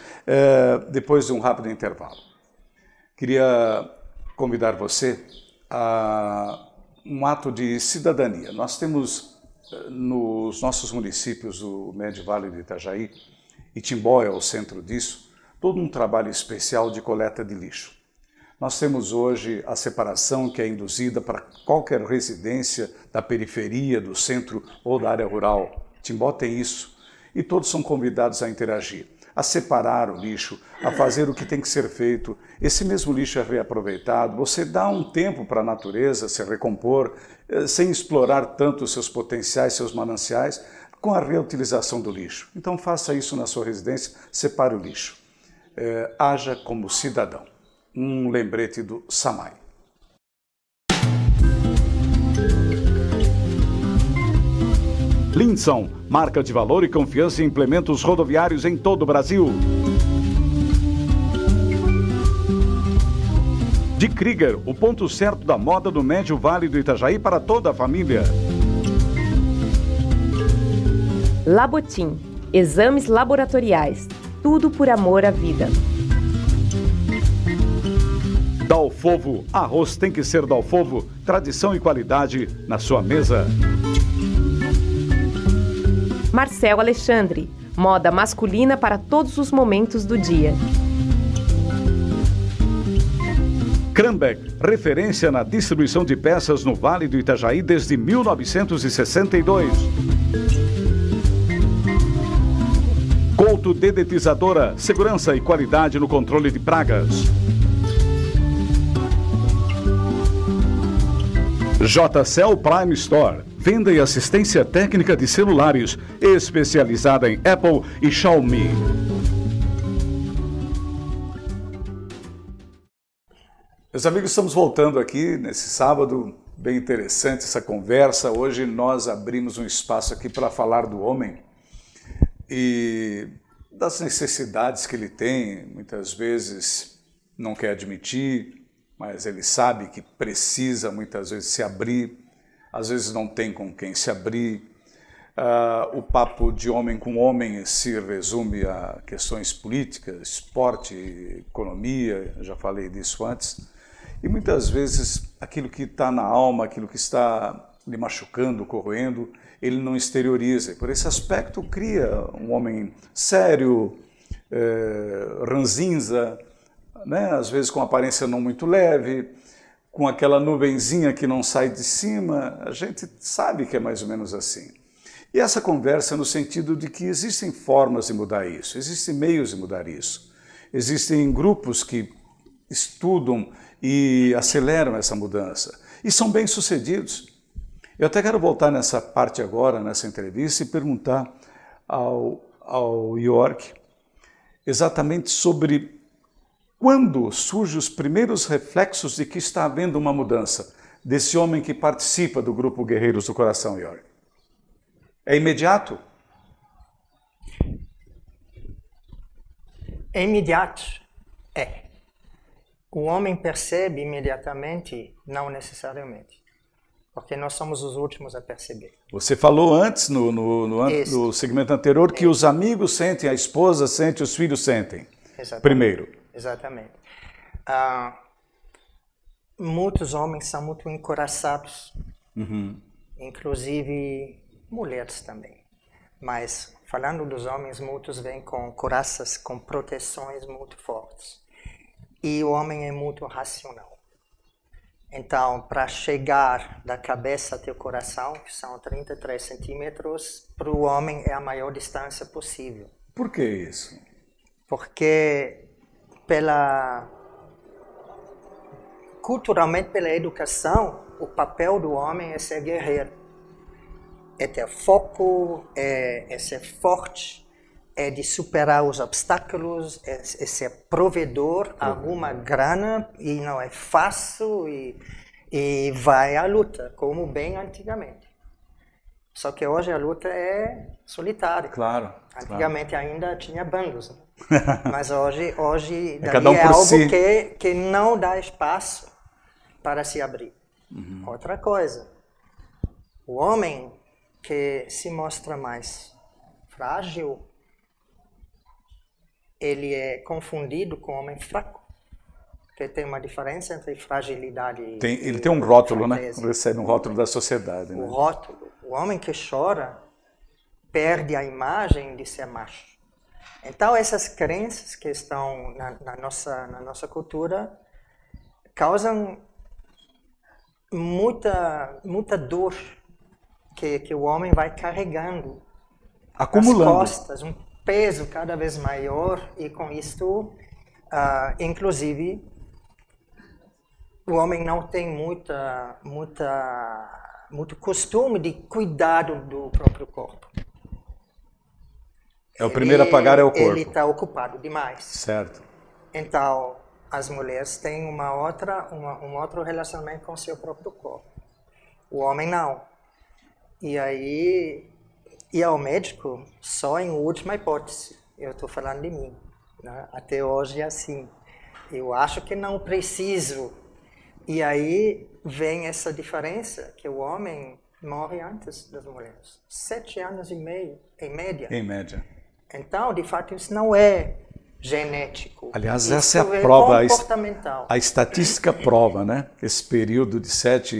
depois de um rápido intervalo. Queria convidar você a um ato de cidadania. Nós temos nos nossos municípios do Médio Vale do Itajaí, e Timbó é o centro disso, todo um trabalho especial de coleta de lixo. Nós temos hoje a separação que é induzida para qualquer residência da periferia, do centro ou da área rural. Timbó tem isso, e todos são convidados a interagir, a separar o lixo, a fazer o que tem que ser feito. Esse mesmo lixo é reaproveitado, você dá um tempo para a natureza se recompor, sem explorar tanto os seus potenciais, seus mananciais, com a reutilização do lixo. Então faça isso na sua residência, separe o lixo. Haja como cidadão. Um lembrete do SAMAI. Linson, marca de valor e confiança em implementos rodoviários em todo o Brasil. De Krieger, o ponto certo da moda do Médio Vale do Itajaí para toda a família. Labotim, exames laboratoriais, tudo por amor à vida. Dalfovo, arroz tem que ser Dalfovo, tradição e qualidade na sua mesa. Marcel Alexandre, moda masculina para todos os momentos do dia. Krambeck, referência na distribuição de peças no Vale do Itajaí desde 1962. Couto Dedetizadora, segurança e qualidade no controle de pragas. JCL Prime Store, venda e assistência técnica de celulares, especializada em Apple e Xiaomi. Meus amigos, estamos voltando aqui nesse sábado, bem interessante essa conversa. Hoje nós abrimos um espaço aqui para falar do homem e das necessidades que ele tem, muitas vezes não quer admitir, mas ele sabe que precisa muitas vezes se abrir, às vezes não tem com quem se abrir. O papo de homem com homem se resume a questões políticas, esporte, economia, já falei disso antes. E muitas vezes aquilo que está na alma, aquilo que está lhe machucando, corroendo, ele não exterioriza. Por esse aspecto cria um homem sério, ranzinza, né? Às vezes com aparência não muito leve, com aquela nuvenzinha que não sai de cima. A gente sabe que é mais ou menos assim. E essa conversa no sentido de que existem formas de mudar isso, existem meios de mudar isso. Existem grupos que estudam e aceleram essa mudança. E são bem-sucedidos. Eu até quero voltar nessa parte agora, nessa entrevista, e perguntar ao York exatamente sobre quando surgem os primeiros reflexos de que está havendo uma mudança desse homem que participa do Grupo Guerreiros do Coração, York. É imediato? É imediato, é. O homem percebe imediatamente, não necessariamente, porque nós somos os últimos a perceber. Você falou antes, no segmento anterior, que os amigos sentem, a esposa sente, os filhos sentem. Exatamente. Primeiro. Exatamente. Muitos homens são muito encoraçados, inclusive mulheres também. Mas falando dos homens, muitos vêm com couraças, com proteções muito fortes. E o homem é muito racional. Então, para chegar da cabeça até o coração, que são 33 centímetros, para o homem é a maior distância possível. Por que isso? Porque culturalmente, pela educação, o papel do homem é ser guerreiro. É ter foco, é ser forte, é de superar os obstáculos, é ser provedor, alguma grana, e não é fácil, e vai à luta, como bem antigamente. Só que hoje a luta é solitária. Claro. Antigamente ainda tinha bandos, né? Mas hoje cada um é por algo si. que não dá espaço para se abrir. Outra coisa, o homem que se mostra mais frágil, ele é confundido com homem fraco, porque tem uma diferença entre fragilidade Ele tem um rótulo, fraqueza. né? Recebe um rótulo da sociedade. Né? O rótulo. O homem que chora perde a imagem de ser macho. Então, essas crenças que estão na nossa cultura causam muita dor que o homem vai carregando Acumulando. nas costas, um peso cada vez maior, e com isto, inclusive, o homem não tem muito costume de cuidar do próprio corpo. O primeiro a pagar é o corpo. Ele está ocupado demais. Certo. Então, as mulheres têm um outro relacionamento com o seu próprio corpo. O homem não. E aí, ir ao médico só em última hipótese. Eu estou falando de mim. Né? Até hoje é assim. Eu acho que não preciso. E aí vem essa diferença, que o homem morre antes das mulheres. 7 anos e meio, em média. Em média. Então, de fato, isso não é genético. Aliás, isso essa é a prova. Comportamental. A estatística prova, né? Esse período de 7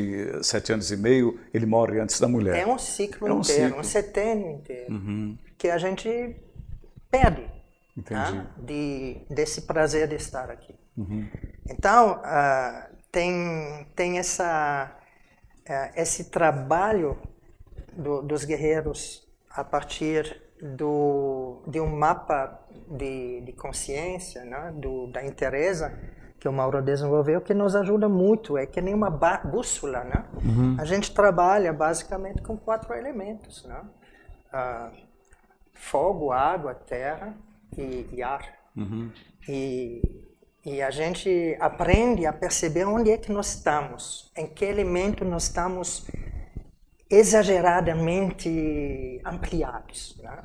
anos e meio, ele morre antes da mulher. É um ciclo um inteiro, ciclo. um setênio inteiro, que a gente perde. Entendi. Né? Desse prazer de estar aqui. Então, tem esse trabalho dos guerreiros a partir de um mapa de consciência, né? Da interesa que o Mauro desenvolveu, que nos ajuda muito. É que nem uma bússola, né? A gente trabalha basicamente com 4 elementos, né? Fogo, água, terra e ar. E a gente aprende a perceber onde é que nós estamos, em que elemento nós estamos exageradamente ampliados. Né?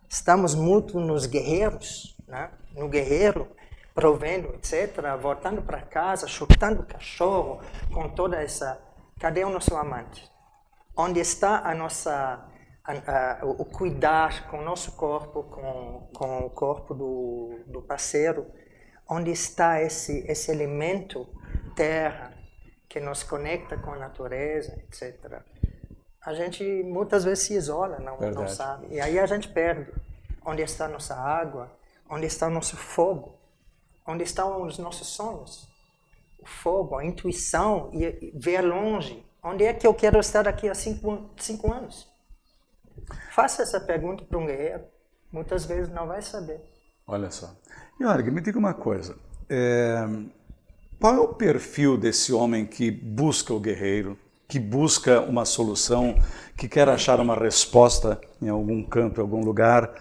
Estamos muito nos guerreiros, né? No guerreiro, provendo, etc., voltando para casa, chutando o cachorro, com toda essa... Cadê o nosso amante? Onde está o cuidar com o nosso corpo, com o corpo do parceiro? Onde está esse elemento terra que nos conecta com a natureza, etc. A gente muitas vezes se isola, não sabe. E aí a gente perde. Onde está a nossa água? Onde está o nosso fogo? Onde estão os nossos sonhos? O fogo, a intuição e ver longe. Onde é que eu quero estar daqui a 5 anos? Faça essa pergunta para um guerreiro. Muitas vezes não vai saber. Olha só. Jorg, me diga uma coisa. Qual é o perfil desse homem que busca o guerreiro, que busca uma solução, que quer achar uma resposta em algum canto, em algum lugar?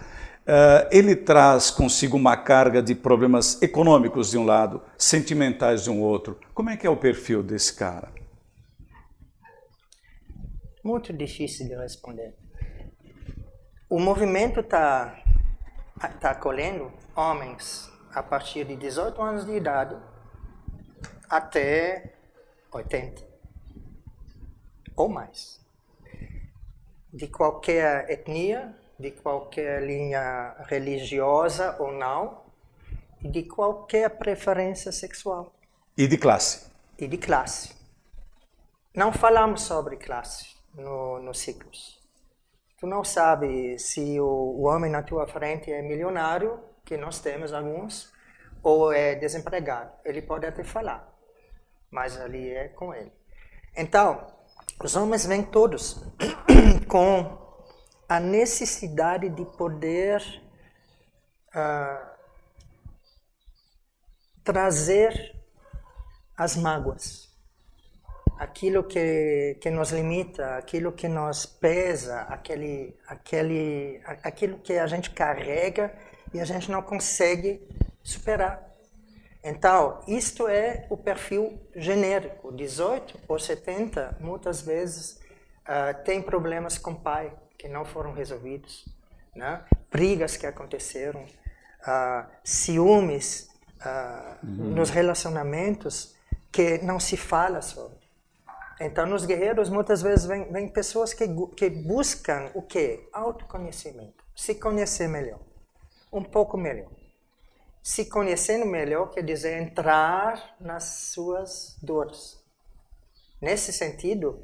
Ele traz consigo uma carga de problemas econômicos de um lado, sentimentais de um outro. Como é que é o perfil desse cara? Muito difícil de responder. O movimento está acolhendo homens a partir de 18 anos de idade até 80 ou mais. De qualquer etnia, de qualquer linha religiosa ou não, e de qualquer preferência sexual. E de classe. E de classe. Não falamos sobre classe nos ciclos. Tu não sabe se o homem na tua frente é milionário, que nós temos alguns, ou é desempregado. Ele pode até falar, mas ali é com ele. Então, os homens vêm todos com a necessidade de poder trazer as mágoas, aquilo que nos limita, aquilo que nos pesa, aquilo que a gente carrega e a gente não consegue superar. Então, isto é o perfil genérico. 18 ou 70, muitas vezes, tem problemas com o pai que não foram resolvidos, né? Brigas que aconteceram, ciúmes nos relacionamentos que não se fala sobre. Então, nos guerreiros, muitas vezes, vem pessoas que buscam o quê? Autoconhecimento. Se conhecer melhor. Um pouco melhor. Se conhecendo melhor quer dizer entrar nas suas dores. Nesse sentido,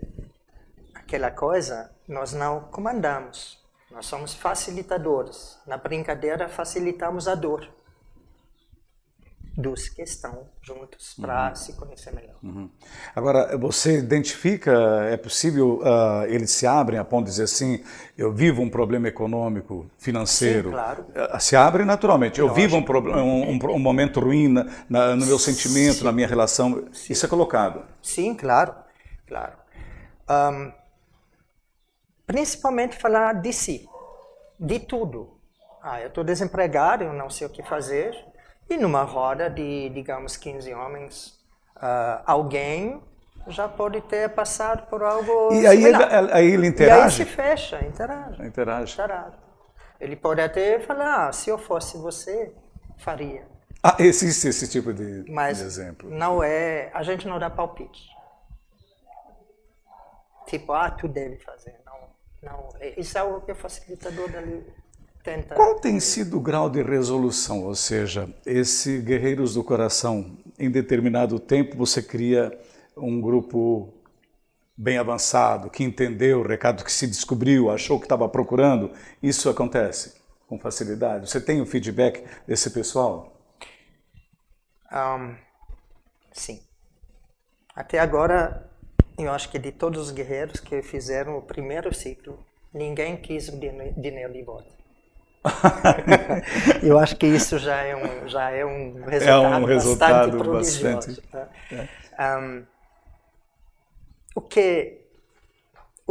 aquela coisa, nós não comandamos. Nós somos facilitadores. Na brincadeira, facilitamos a dor dos que estão juntos para se conhecer melhor. Agora, você identifica, é possível, eles se abrem a ponto de dizer assim, eu vivo um problema econômico, financeiro. Sim, claro. Se abre naturalmente. Eu vivo um momento ruim no meu sentimento, na minha relação. Sim. Isso é colocado. Sim, claro. Claro. Principalmente falar de si, de tudo. Eu estou desempregado, eu não sei o que fazer. E numa roda de, digamos, 15 homens, alguém já pode ter passado por algo e aí ele interage? E aí se fecha, interage. Ele pode até falar, se eu fosse você, faria. Existe esse tipo de exemplo. Mas não é, a gente não dá palpite. Tipo, tu deve fazer. Não, isso é o que o facilitador dali tenta. Qual tem sido o grau de resolução? Ou seja, esse Guerreiros do Coração, em determinado tempo você cria um grupo bem avançado, que entendeu o recado, que se descobriu, achou que estava procurando. Isso acontece com facilidade? Você tem o feedback desse pessoal? Sim. Até agora, eu acho que de todos os guerreiros que fizeram o primeiro ciclo, ninguém quis o dinheiro de volta. Eu acho que isso já é um resultado bastante prodigioso. Tá? O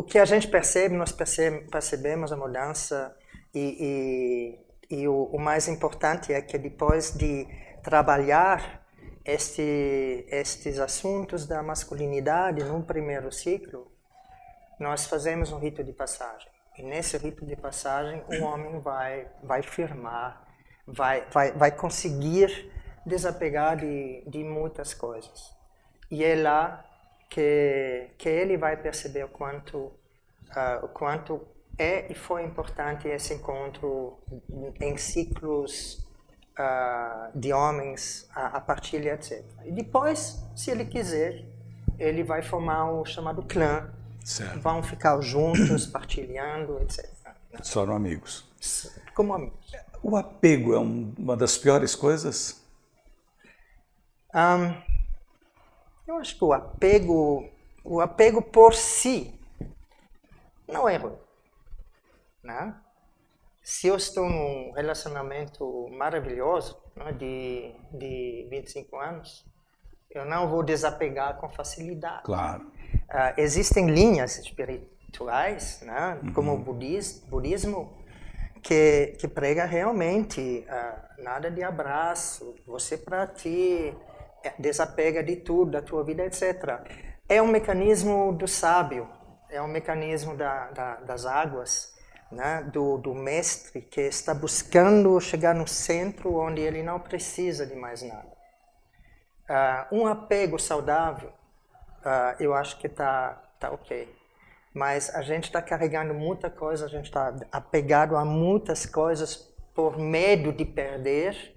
que a gente percebe, nós percebemos a mudança e o mais importante é que depois de trabalhar estes assuntos da masculinidade no primeiro ciclo, nós fazemos um rito de passagem. E nesse rito de passagem, o homem vai firmar, vai conseguir desapegar de muitas coisas. E é lá que ele vai perceber o quanto é e foi importante esse encontro em ciclos de homens, a partilha, etc. E depois, se ele quiser, ele vai formar o chamado clã. Certo. Vão ficar juntos, partilhando, etc. Só amigos. Como amigos. O apego é uma das piores coisas? Eu acho que o apego por si não é ruim. Né? Se eu estou num relacionamento maravilhoso, né, de 25 anos, eu não vou desapegar com facilidade. Claro. Existem linhas espirituais, né, como o budismo, que prega realmente nada de abraço, você para ti desapega de tudo, da tua vida, etc. É um mecanismo do sábio, é um mecanismo das águas, né, do mestre que está buscando chegar no centro onde ele não precisa de mais nada. Um apego saudável, eu acho que tá ok. Mas a gente está carregando muita coisa, a gente está apegado a muitas coisas por medo de perder,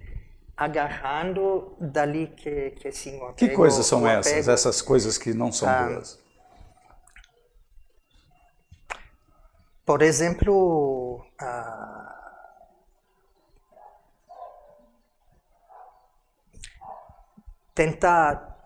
agarrando dali que sim, o apego. Que coisas são essas coisas que não são boas? Por exemplo, tentar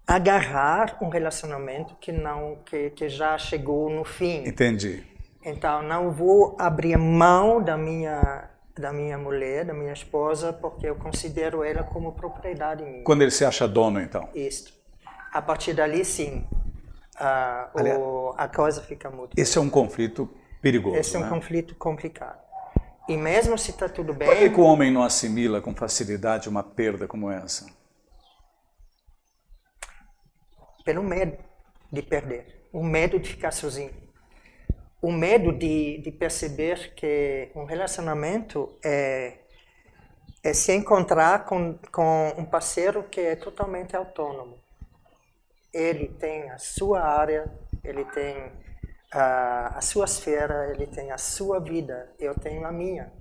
agarrar um relacionamento que já chegou no fim. Entendi. Então, não vou abrir mão da minha mulher, da minha esposa, porque eu considero ela como propriedade minha. Quando ele se acha dono, então? Isso. A partir dali, sim, a coisa fica muito... Esse é um conflito perigoso, Esse é um conflito complicado. E mesmo se está tudo bem... Por que o homem não assimila com facilidade uma perda como essa? Pelo medo de perder, o medo de ficar sozinho, o medo de perceber que um relacionamento é se encontrar com um parceiro que é totalmente autônomo. Ele tem a sua área, ele tem a sua esfera, ele tem a sua vida, eu tenho a minha.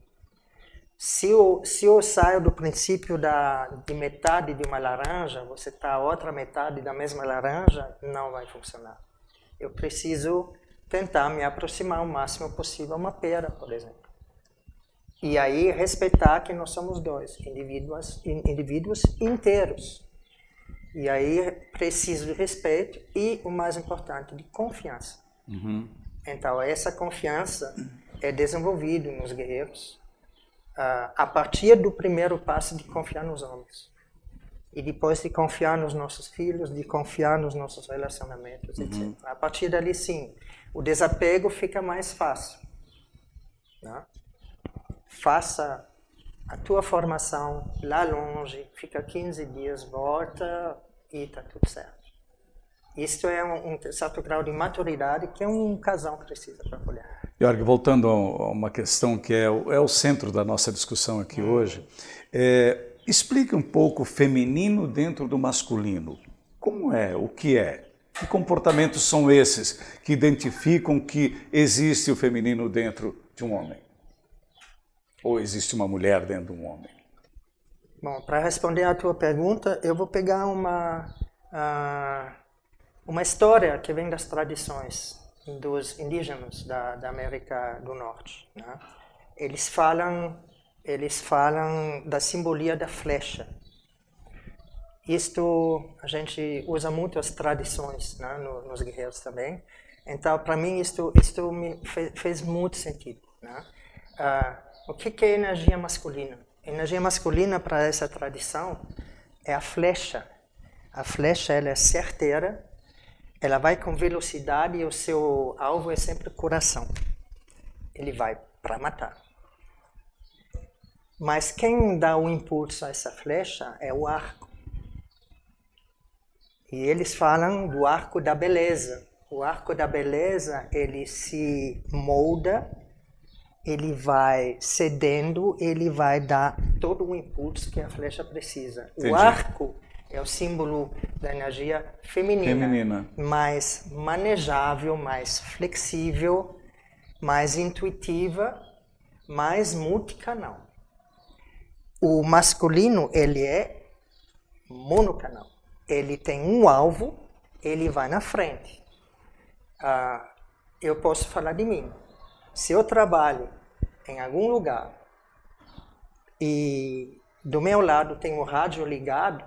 Se eu saio do princípio de metade de uma laranja, você está a outra metade da mesma laranja, não vai funcionar. Eu preciso tentar me aproximar o máximo possível a uma pera, por exemplo. E aí respeitar que nós somos dois, indivíduos inteiros. E aí preciso de respeito e, o mais importante, de confiança. Uhum. Então, essa confiança é desenvolvida nos guerreiros a partir do primeiro passo de confiar nos homens. E depois de confiar nos nossos filhos, de confiar nos nossos relacionamentos, etc. A partir dali, sim, o desapego fica mais fácil. Né? Faça a tua formação lá longe, fica 15 dias, volta e está tudo certo. Isto é um certo grau de maturidade que um casal precisa para olhar. Jorge, voltando a uma questão que é o centro da nossa discussão aqui hoje, explique um pouco o feminino dentro do masculino. Como é? O que é? Que comportamentos são esses que identificam que existe o feminino dentro de um homem? Ou existe uma mulher dentro de um homem? Bom, para responder à tua pergunta, eu vou pegar uma história que vem das tradições dos indígenas da América do Norte. Né? Eles falam da simbolia da flecha. Isto a gente usa muito as tradições, né, nos guerreiros também. Então, para mim, isto me fez muito sentido. Né? O que é energia masculina? Energia masculina para essa tradição é a flecha. A flecha ela é certeira, ela vai com velocidade e o seu alvo é sempre o coração. Ele vai para matar. Mas quem dá o impulso a essa flecha é o arco. E eles falam do arco da beleza. O arco da beleza, ele se molda, ele vai cedendo, ele vai dar todo o impulso que a flecha precisa. Entendi. O arco é o símbolo da energia feminina, mais manejável, mais flexível, mais intuitiva, mais multicanal. O masculino, ele é monocanal. Ele tem um alvo, ele vai na frente. Eu posso falar de mim. Se eu trabalho em algum lugar e do meu lado tem o rádio ligado,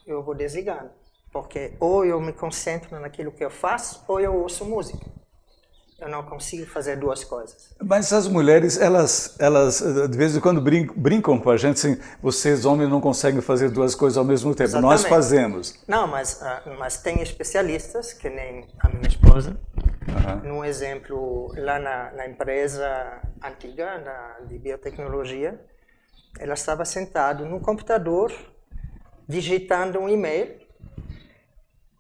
eu vou desligando. Porque ou eu me concentro naquilo que eu faço, ou eu ouço música. Eu não consigo fazer duas coisas. Mas as mulheres, elas de vez em quando brincam com a gente, assim, vocês homens não conseguem fazer duas coisas ao mesmo tempo. Exatamente. Nós fazemos. Não, mas tem especialistas, que nem a minha esposa. Num exemplo, lá na empresa antiga de biotecnologia, ela estava sentada no computador, digitando um e-mail,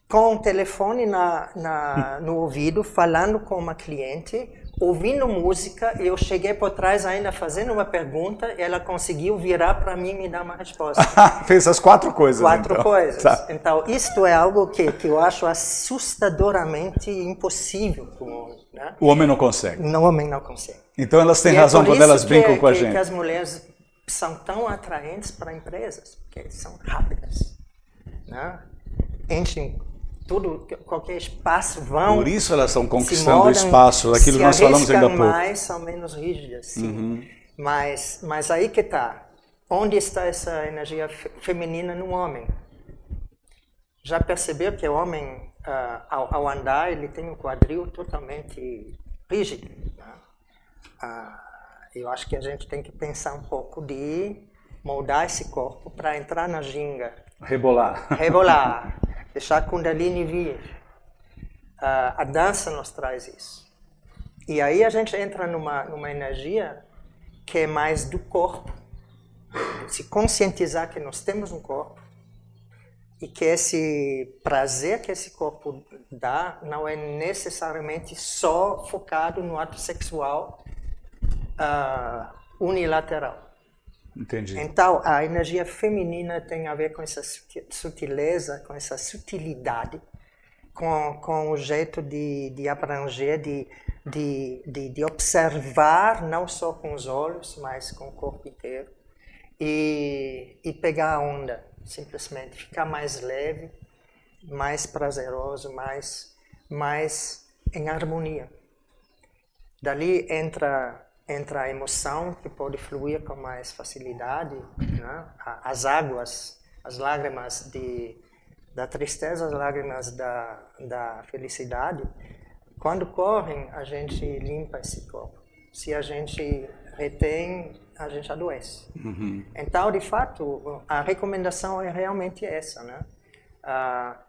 com o telefone no ouvido, falando com uma cliente, ouvindo música, e eu cheguei por trás ainda fazendo uma pergunta, e ela conseguiu virar para mim e me dar uma resposta. Fez as 4 coisas. Quatro coisas. Tá. Então, isto é algo que eu acho assustadoramente impossível para o homem. Né? O homem não consegue. O homem não consegue. Então, elas têm razão quando elas brincam com a gente. Que as mulheres são tão atraentes para empresas, porque são rápidas. Né? Enchem qualquer espaço vão. Por isso elas estão conquistando o espaço, aquilo que nós falamos ainda há pouco. Mais, são menos rígidas, sim. Mas aí que está. Onde está essa energia feminina no homem? Já percebeu que o homem, ao andar, ele tem um quadril totalmente rígido, né? Eu acho que a gente tem que pensar um pouco de moldar esse corpo para entrar na ginga. Rebolar. Deixar a Kundalini vir. A dança nos traz isso. E aí a gente entra numa energia que é mais do corpo. Se conscientizar que nós temos um corpo e que esse prazer que esse corpo dá não é necessariamente só focado no ato sexual unilateral. Entendi. Então, a energia feminina tem a ver com essa sutileza, com essa sutilidade, com o jeito de abranger, de observar, não só com os olhos, mas com o corpo inteiro, e pegar a onda, simplesmente, ficar mais leve, mais prazeroso, mais em harmonia. Dali entra a emoção, que pode fluir com mais facilidade, né? As águas, as lágrimas da tristeza, as lágrimas da felicidade, quando correm, a gente limpa esse corpo. Se a gente retém, a gente adoece. Então, de fato, a recomendação é realmente essa, né?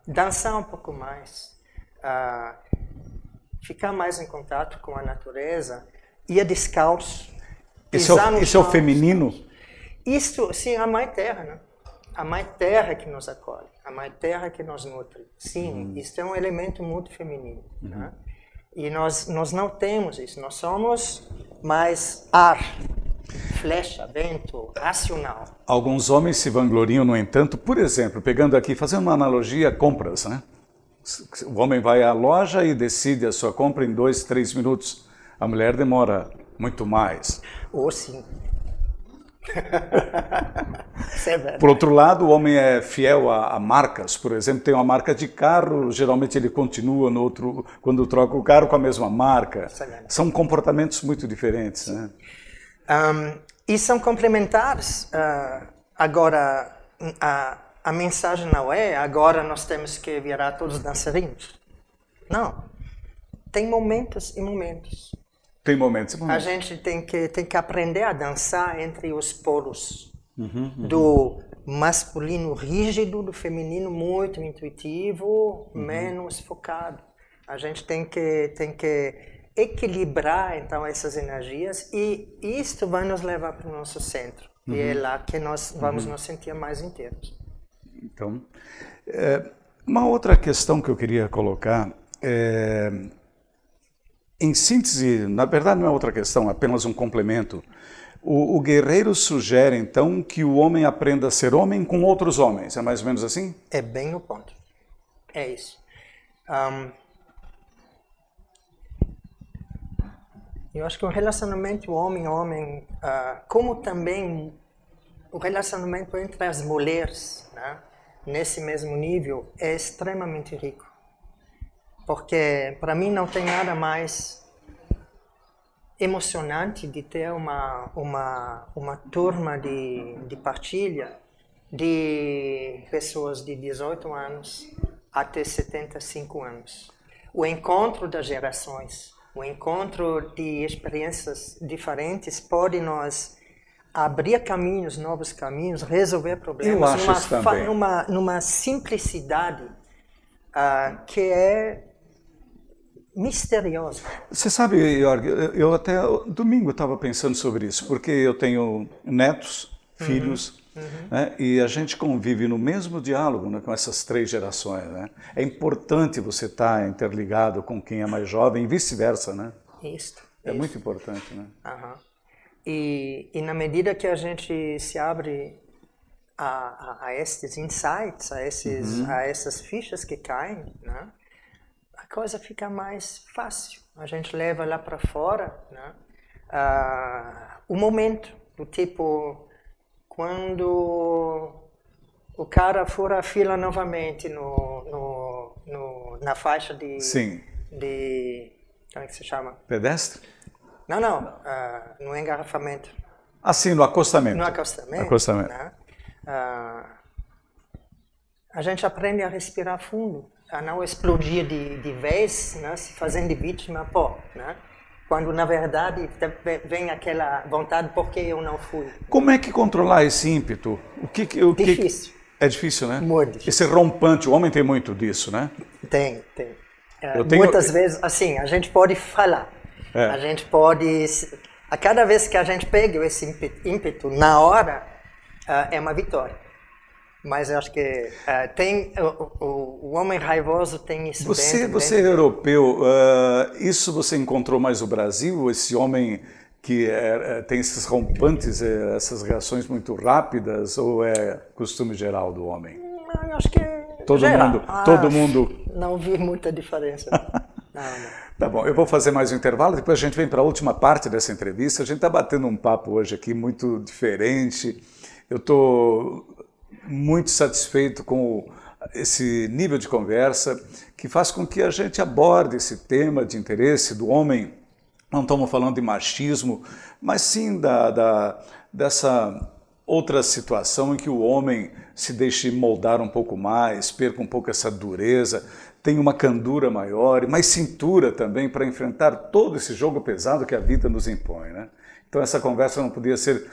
Dançar um pouco mais, ficar mais em contato com a natureza, ir descalço. Isso é o feminino? Isso, sim, a Mãe Terra, né? A Mãe Terra que nos acolhe, a Mãe Terra que nos nutre. Sim, isso é um elemento muito feminino, né? E nós não temos isso, nós somos mais ar, flecha, vento, racional. Alguns homens se vangloriam, no entanto, por exemplo, pegando aqui, fazendo uma analogia, compras, né? O homem vai à loja e decide a sua compra em 2, 3 minutos. A mulher demora muito mais. Sim. Por outro lado, o homem é fiel a marcas. Por exemplo, tem uma marca de carro, geralmente ele continua no outro, quando troca o carro, com a mesma marca. São comportamentos muito diferentes, né? E são complementares. Agora, a mensagem não é agora nós temos que virar todos dançarinos. Não. Tem momentos e momentos. Tem momentos e momentos. A gente tem que aprender a dançar entre os polos. Do masculino rígido, do feminino muito intuitivo, menos focado. A gente tem que equilibrar, então, essas energias, e isto vai nos levar para o nosso centro. E é lá que nós vamos nos sentir mais inteiros. Então, uma outra questão que eu queria colocar é... Em síntese, na verdade não é outra questão, apenas um complemento. O guerreiro sugere, então, que o homem aprenda a ser homem com outros homens. É mais ou menos assim? É bem no ponto. É isso. Eu acho que o relacionamento homem-homem, como também o relacionamento entre as mulheres, né, nesse mesmo nível, é extremamente rico. Porque, para mim, não tem nada mais emocionante de ter uma turma de partilha de pessoas de 18 anos até 75 anos. O encontro das gerações, o encontro de experiências diferentes pode nos abrir caminhos, novos caminhos, resolver problemas numa simplicidade que é misteriosa. Você sabe, Jorge, eu até domingo estava pensando sobre isso, porque eu tenho netos, filhos, né, e a gente convive no mesmo diálogo, né, com essas 3 gerações. Né? É importante você estar interligado com quem é mais jovem e vice-versa, né? É muito importante, né? E na medida que a gente se abre a esses insights, a essas fichas que caem, né? A coisa fica mais fácil. A gente leva lá para fora, né? O momento, do tipo, quando o cara fura a fila novamente no na faixa de... Sim. Como é que se chama? Pedestre? Não, no engarrafamento. Sim, no acostamento. No acostamento. Acostamento. Né? A gente aprende a respirar fundo, a não explodir de vez, né? Se fazendo de vítima, né? Quando, na verdade, vem aquela vontade, por que eu não fui? Como é que controlar esse ímpeto? Difícil. É difícil, né? Muito difícil. Esse rompante, o homem tem muito disso, né? Tem. Muitas vezes, assim, a gente pode falar. A gente pode... A cada vez que a gente pega esse ímpeto na hora, é uma vitória. Mas eu acho que o homem raivoso tem isso dentro. Você é europeu, isso você encontrou mais no Brasil? Esse homem que tem esses rompantes, essas reações muito rápidas, ou é costume geral do homem? Eu acho que todo mundo... Não vi muita diferença. Não. Tá bom, eu vou fazer mais um intervalo, depois a gente vem para a última parte dessa entrevista. A gente está batendo um papo hoje aqui muito diferente. Eu estou muito satisfeito com esse nível de conversa que faz com que a gente aborde esse tema de interesse do homem. Não estamos falando de machismo, mas sim dessa outra situação em que o homem se deixe moldar um pouco mais, perca um pouco essa dureza, tem uma candura maior e mais cintura também para enfrentar todo esse jogo pesado que a vida nos impõe, né? Então essa conversa não podia ser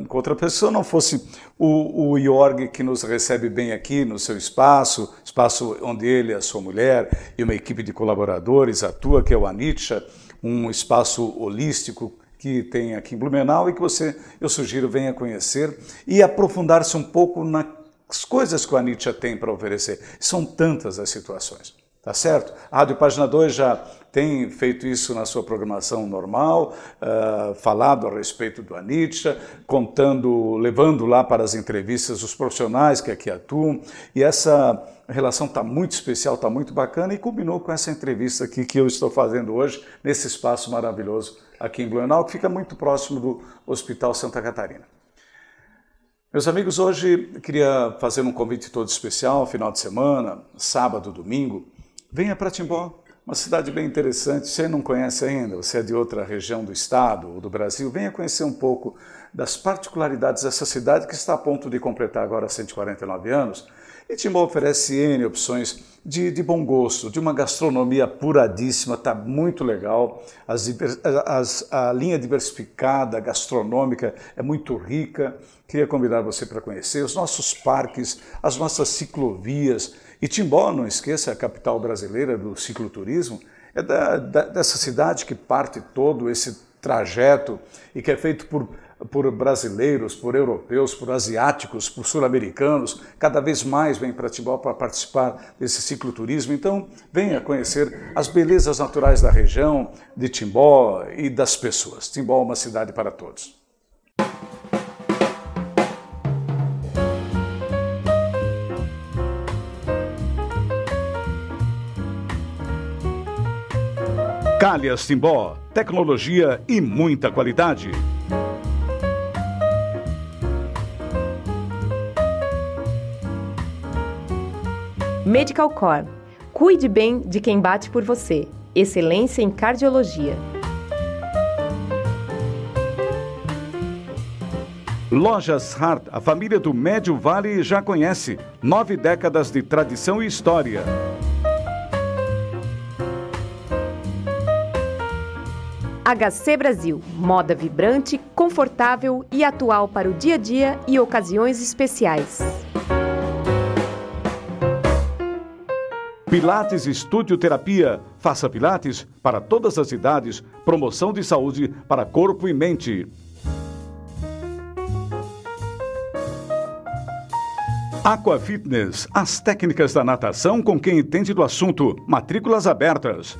com outra pessoa, não fosse o Jorg, que nos recebe bem aqui no seu espaço onde ele, a sua mulher e uma equipe de colaboradores atua, que é o Anitsha, um espaço holístico que tem aqui em Blumenau e que eu sugiro, venha conhecer e aprofundar-se um pouco nas coisas que o Anitsha tem para oferecer. São tantas as situações, tá certo? A Rádio Página 2 já tem feito isso na sua programação normal, falado a respeito do Anitsha, levando lá para as entrevistas os profissionais que aqui atuam, e essa relação está muito especial, está muito bacana, e culminou com essa entrevista aqui que eu estou fazendo hoje, nesse espaço maravilhoso aqui em Blumenau, que fica muito próximo do Hospital Santa Catarina. Meus amigos, hoje eu queria fazer um convite todo especial, final de semana, sábado, domingo. Venha para Timbó, uma cidade bem interessante. Você não conhece ainda, você é de outra região do estado ou do Brasil, venha conhecer um pouco das particularidades dessa cidade que está a ponto de completar agora 149 anos. E Timbó oferece N opções de bom gosto, de uma gastronomia apuradíssima, está muito legal. A linha diversificada, gastronômica, é muito rica. Queria convidar você para conhecer os nossos parques, as nossas ciclovias. E Timbó, não esqueça, é a capital brasileira do cicloturismo. É dessa cidade que parte todo esse trajeto e que é feito por brasileiros, por europeus, por asiáticos, por sul-americanos. Cada vez mais vem para Timbó para participar desse cicloturismo. Então, venha conhecer as belezas naturais da região, de Timbó e das pessoas. Timbó é uma cidade para todos. Calhas Timbó, tecnologia e muita qualidade. Medical Core. Cuide bem de quem bate por você. Excelência em cardiologia. Lojas Hart, a família do Médio Vale já conhece. 9 décadas de tradição e história. HC Brasil. Moda vibrante, confortável e atual para o dia a dia e ocasiões especiais. Pilates Estúdio Terapia. Faça Pilates para todas as idades. Promoção de saúde para corpo e mente. Aqua Fitness. As técnicas da natação com quem entende do assunto. Matrículas abertas.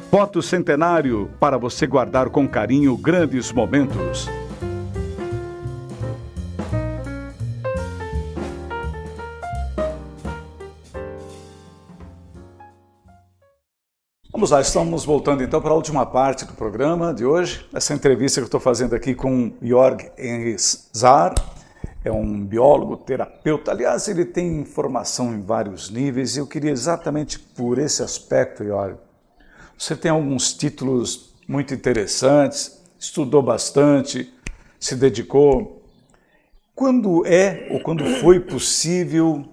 Foto Centenário. Para você guardar com carinho grandes momentos. Vamos lá, estamos voltando então para a última parte do programa de hoje. Essa entrevista que eu estou fazendo aqui com Jorg Henry Zar. é um biólogo, terapeuta. Aliás, ele tem formação em vários níveis e eu queria exatamente por esse aspecto, Iori. Você tem alguns títulos muito interessantes, estudou bastante, se dedicou. Quando ou quando foi possível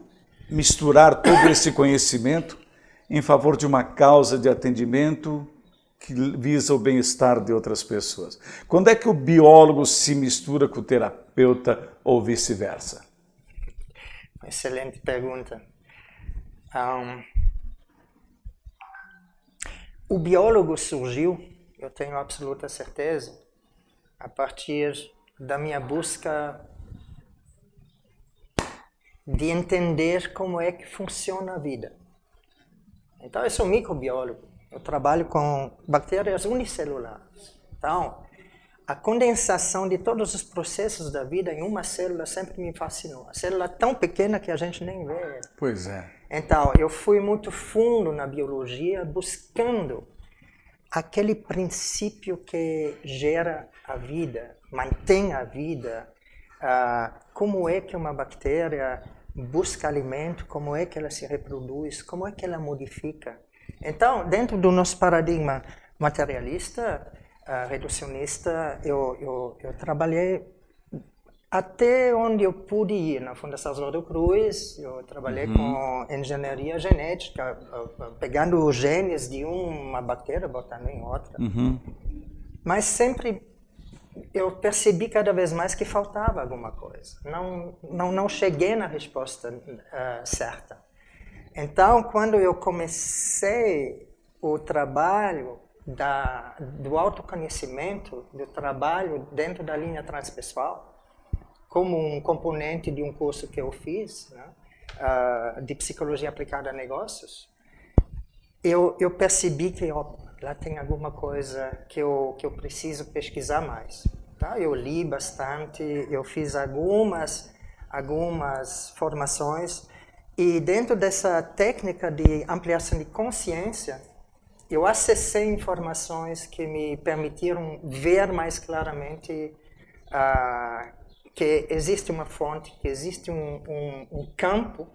misturar todo esse conhecimento em favor de uma causa de atendimento que visa o bem-estar de outras pessoas? Quando é que o biólogo se mistura com o terapeuta ou vice-versa? Excelente pergunta. O biólogo surgiu, eu tenho absoluta certeza, a partir da minha busca de entender como é que funciona a vida. Então, eu sou microbiólogo. Eu trabalho com bactérias unicelulares. Então, a condensação de todos os processos da vida em uma célula sempre me fascinou. A célula é tão pequena que a gente nem vê. Pois é. Então, eu fui muito fundo na biologia, buscando aquele princípio que gera a vida, mantém a vida, como é que uma bactéria busca alimento, como é que ela se reproduz, como é que ela modifica. Então, dentro do nosso paradigma materialista, reducionista, eu trabalhei até onde eu pude ir. Na Fundação Oswaldo Cruz, eu trabalhei com engenharia genética, pegando os genes de uma bactéria, botando em outra. Mas sempre eu percebi cada vez mais que faltava alguma coisa. Não cheguei na resposta certa. Então, quando eu comecei o trabalho do autoconhecimento, do trabalho dentro da linha transpessoal, como um componente de um curso que eu fiz, né, de psicologia aplicada a negócios, eu percebi que lá tem alguma coisa que eu preciso pesquisar mais. Tá? Eu li bastante, eu fiz algumas formações, e dentro dessa técnica de ampliação de consciência, eu acessei informações que me permitiram ver mais claramente que existe uma fonte, que existe um campo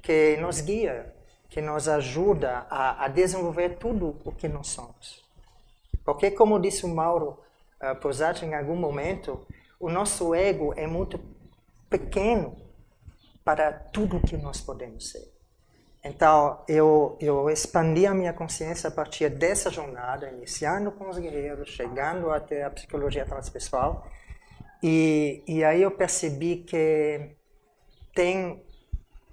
que nos guia, que nos ajuda a desenvolver tudo o que nós somos. Porque, como disse o Mauro Posati em algum momento, o nosso ego é muito pequeno para tudo que nós podemos ser. Então, eu expandi a minha consciência a partir dessa jornada, iniciando com os guerreiros, chegando até a psicologia transpessoal, e aí eu percebi que tem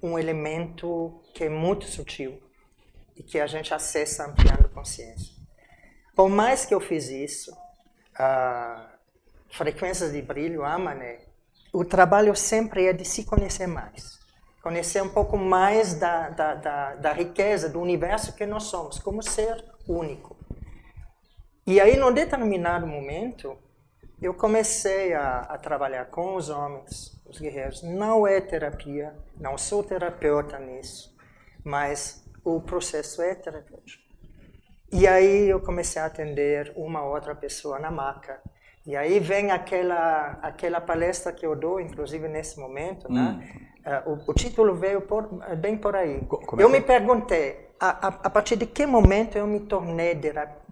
um elemento que é muito sutil e que a gente acessa ampliando consciência. Por mais que eu fiz isso, frequências de brilho, Amané, o trabalho sempre é de se conhecer mais. Conhecer um pouco mais da riqueza, do universo que nós somos, como ser único. E aí, num determinado momento, eu comecei a trabalhar com os homens, os guerreiros. Não é terapia, não sou terapeuta nisso, mas o processo é terapêutico. E aí eu comecei a atender uma outra pessoa na maca. E aí vem aquela palestra que eu dou, inclusive nesse momento, né? O título veio bem por aí. Eu me perguntei, a partir de que momento eu me tornei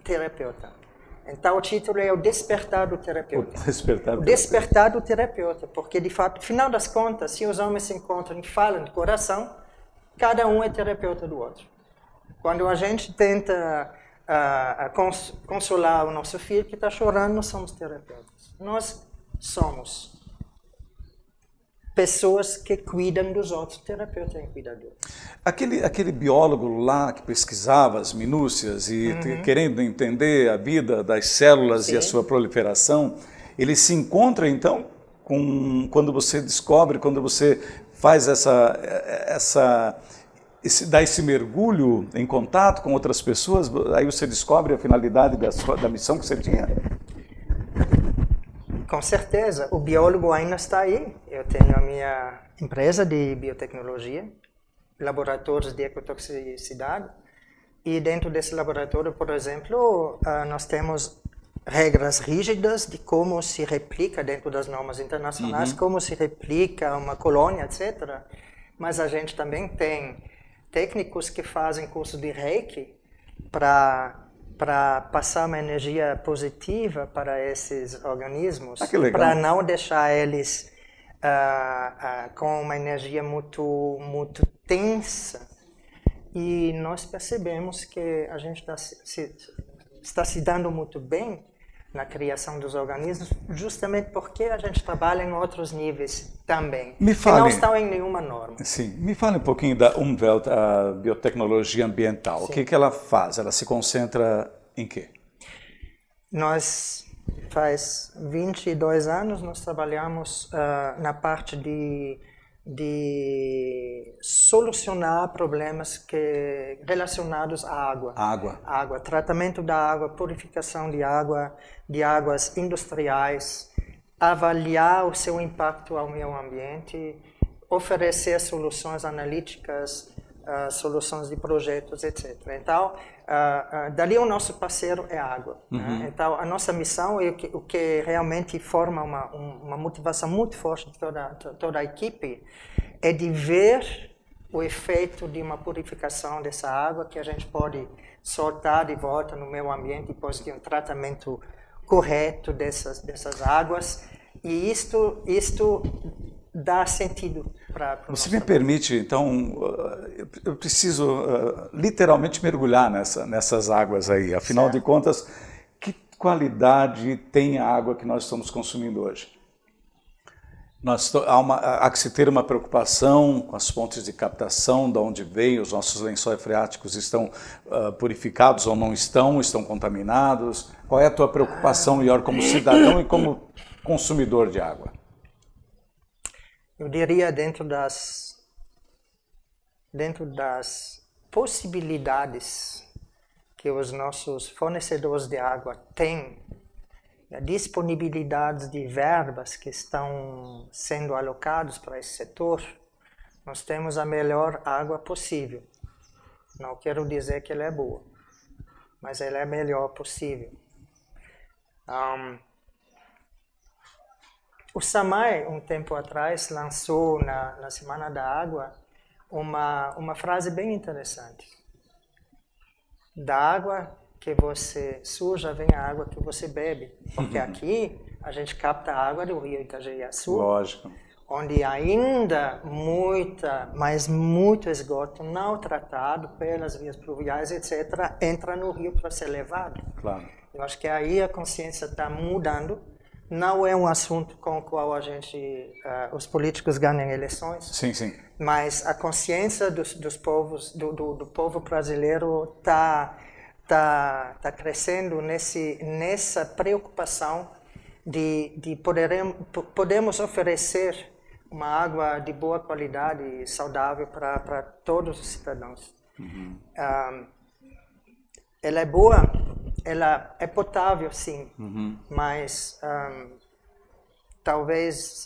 terapeuta? Então, o título é O Despertar do Terapeuta. O Despertar do Terapeuta, porque, de fato, no final das contas, se os homens se encontram e falam de coração, cada um é terapeuta do outro. Quando a gente tenta consolar o nosso filho que está chorando, nós somos terapeutas. Nós somos pessoas que cuidam dos outros, terapeuta é cuidador. Aquele biólogo lá que pesquisava as minúcias e querendo entender a vida das células e a sua proliferação, ele se encontra então quando você descobre, quando você faz dá esse mergulho em contato com outras pessoas, aí você descobre a finalidade da missão que você tinha? Com certeza, o biólogo ainda está aí. Eu tenho a minha empresa de biotecnologia, laboratórios de ecotoxicidade, e dentro desse laboratório, por exemplo, nós temos regras rígidas de como se replica dentro das normas internacionais, como se replica uma colônia, etc. Mas a gente também tem técnicos que fazem curso de Reiki para passar uma energia positiva para esses organismos, para não deixar eles com uma energia muito tensa. E nós percebemos que a gente está se dando muito bem na criação dos organismos, justamente porque a gente trabalha em outros níveis também, que não estão em nenhuma norma. Sim, me fale um pouquinho da Umwelt, a biotecnologia ambiental. Sim. O que ela faz? Ela se concentra em quê? Nós, faz 22 anos, nós trabalhamos na parte de solucionar problemas relacionados à água. Água, tratamento da água, purificação de águas industriais, avaliar o seu impacto ao meio ambiente, oferecer soluções analíticas, soluções de projetos, etc. Então, dali o nosso parceiro é a água. Né? Então, a nossa missão é o que realmente forma uma motivação muito forte de toda a equipe, é de ver o efeito de uma purificação dessa água que a gente pode soltar de volta no meio ambiente depois de um tratamento correto dessas águas. E isto dá sentido para Você me permite, então, eu preciso literalmente mergulhar nessas águas aí. Afinal de contas, que qualidade tem a água que nós estamos consumindo hoje? Há que se ter uma preocupação com as fontes de captação, de onde vem, os nossos lençóis freáticos estão purificados ou não estão contaminados? Qual é a tua preocupação, Ior, como cidadão e como consumidor de água? Eu diria dentro das possibilidades que os nossos fornecedores de água têm, a disponibilidade de verbas que estão sendo alocadas para esse setor, nós temos a melhor água possível. Não quero dizer que ela é boa, mas ela é a melhor possível. O SAMAI, um tempo atrás, lançou na Semana da Água uma frase bem interessante. Da água que você suja, vem a água que você bebe. Porque aqui a gente capta a água do rio Itajaí-Açu, lógico, onde ainda muito esgoto não tratado pelas vias pluviais, etc., entra no rio para ser levado. Claro. Eu acho que aí a consciência está mudando. Não é um assunto com o qual os políticos ganham eleições. Sim, sim. Mas a consciência dos povos, do povo brasileiro está crescendo nessa preocupação de podermos oferecer uma água de boa qualidade e saudável para todos os cidadãos. Ela é boa, ela é potável, sim, mas talvez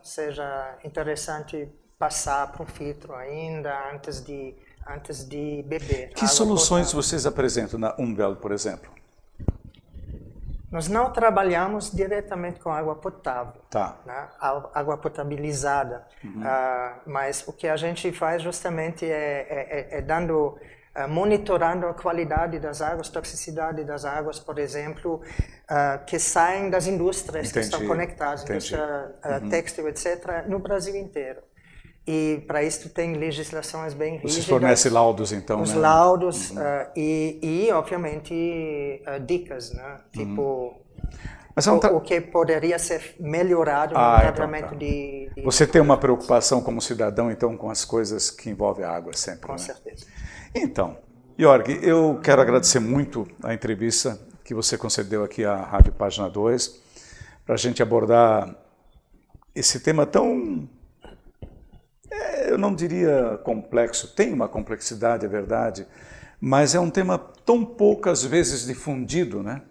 seja interessante passar para um filtro ainda antes de beber. Que soluções vocês apresentam na Umwelt, por exemplo? Nós não trabalhamos diretamente com água potável, né? Água potabilizada, mas o que a gente faz justamente é monitorando a qualidade das águas, toxicidade das águas, por exemplo, que saem das indústrias que estão conectadas, indústria têxtil, etc., no Brasil inteiro. E para isso tem legislações bem rígidas. Vocês fornecem laudos, então, os laudos e obviamente, dicas, né? Tipo, mas o que poderia ser melhorado no tratamento de... Você tem uma preocupação como cidadão, então, com as coisas que envolvem a água sempre, Com certeza. Então, Jorge, eu quero agradecer muito a entrevista que você concedeu aqui à Rádio Página 2, para a gente abordar esse tema tão, eu não diria complexo, tem uma complexidade, é verdade, mas é um tema tão poucas vezes difundido, né?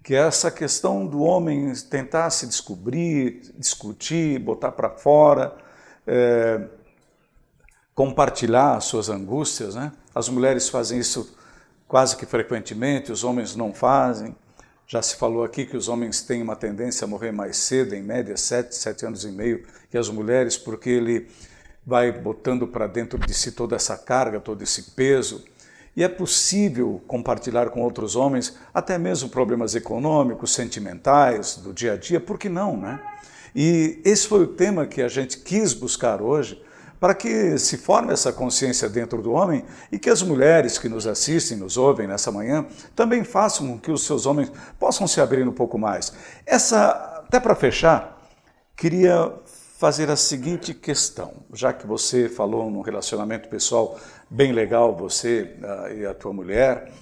Que é essa questão do homem tentar se descobrir, discutir, botar para fora, compartilhar as suas angústias, né? As mulheres fazem isso quase que frequentemente, os homens não fazem. Já se falou aqui que os homens têm uma tendência a morrer mais cedo, em média 7 anos e meio, que as mulheres, porque ele vai botando para dentro de si toda essa carga, todo esse peso. E é possível compartilhar com outros homens até mesmo problemas econômicos, sentimentais, do dia a dia, por que não, né? E esse foi o tema que a gente quis buscar hoje, para que se forme essa consciência dentro do homem e que as mulheres que nos assistem, nos ouvem nessa manhã, também façam com que os seus homens possam se abrir um pouco mais. Até para fechar, queria fazer a seguinte questão, já que você falou num relacionamento pessoal bem legal, você e a tua mulher,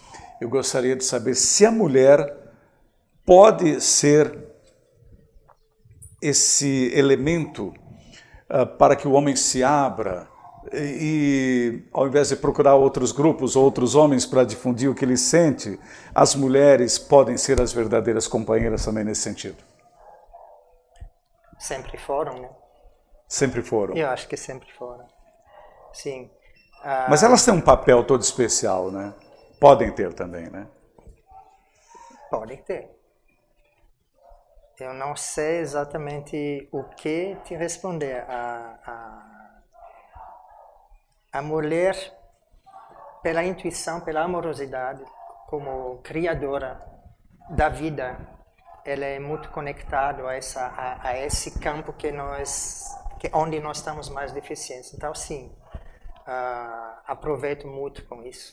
eu gostaria de saber se a mulher pode ser esse elemento para que o homem se abra e, ao invés de procurar outros grupos, outros homens para difundir o que ele sente, as mulheres podem ser as verdadeiras companheiras também nesse sentido? Sempre foram, né? Sempre foram? Eu acho que sempre foram, sim. Mas elas têm um papel todo especial, né? Podem ter também, né? Podem ter. Eu não sei exatamente o que te responder. A mulher, pela intuição, pela amorosidade, como criadora da vida, ela é muito conectada a esse campo onde nós estamos mais deficientes. Então, sim, aproveito muito com isso.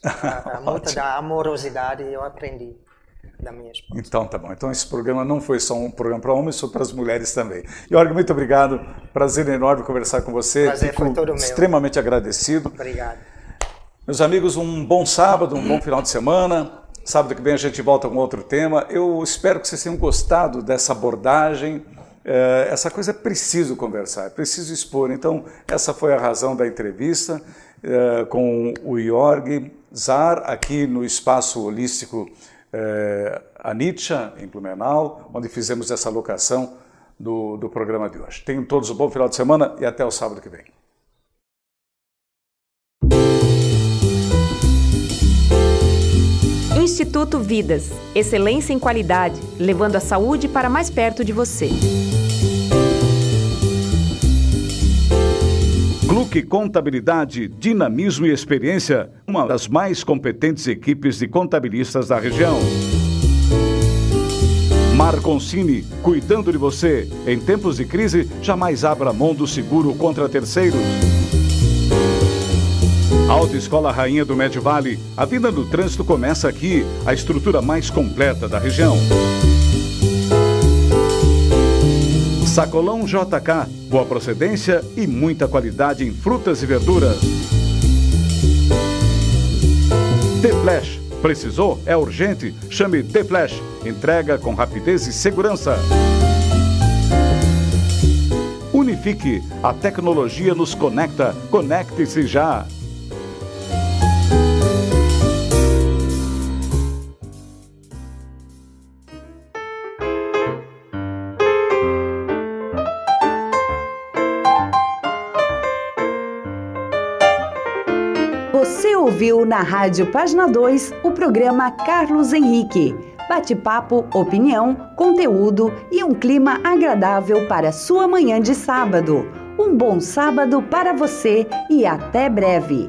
Muita da amorosidade eu aprendi da minha esposa. Então, tá bom. Então, esse programa não foi só um programa para homens, foi para as mulheres também. Jorge, muito obrigado. Prazer enorme conversar com você. Prazer foi todo meu. Extremamente agradecido. Obrigado. Meus amigos, um bom sábado, um bom final de semana. Sábado que vem a gente volta com outro tema. Eu espero que vocês tenham gostado dessa abordagem. Essa coisa é preciso conversar, é preciso expor. Então, essa foi a razão da entrevista com o Jorge Zar, aqui no Espaço Holístico Anitta, em Blumenau, onde fizemos essa locação do programa de hoje. Tenham todos um bom final de semana e até o sábado que vem. Instituto Vidas, excelência em qualidade, levando a saúde para mais perto de você. Gluck Contabilidade, dinamismo e experiência, uma das mais competentes equipes de contabilistas da região. Marconcini, cuidando de você. Em tempos de crise, jamais abra mão do seguro contra terceiros. Autoescola Rainha do Médio Vale. A vida no trânsito começa aqui, a estrutura mais completa da região. Sacolão JK, boa procedência e muita qualidade em frutas e verduras. The Flash, precisou? É urgente? Chame The Flash, entrega com rapidez e segurança. Unifique, a tecnologia nos conecta, conecte-se já. Você ouviu na Rádio Página 2 o programa Carlos Henrique. Bate-papo, opinião, conteúdo e um clima agradável para sua manhã de sábado. Um bom sábado para você e até breve.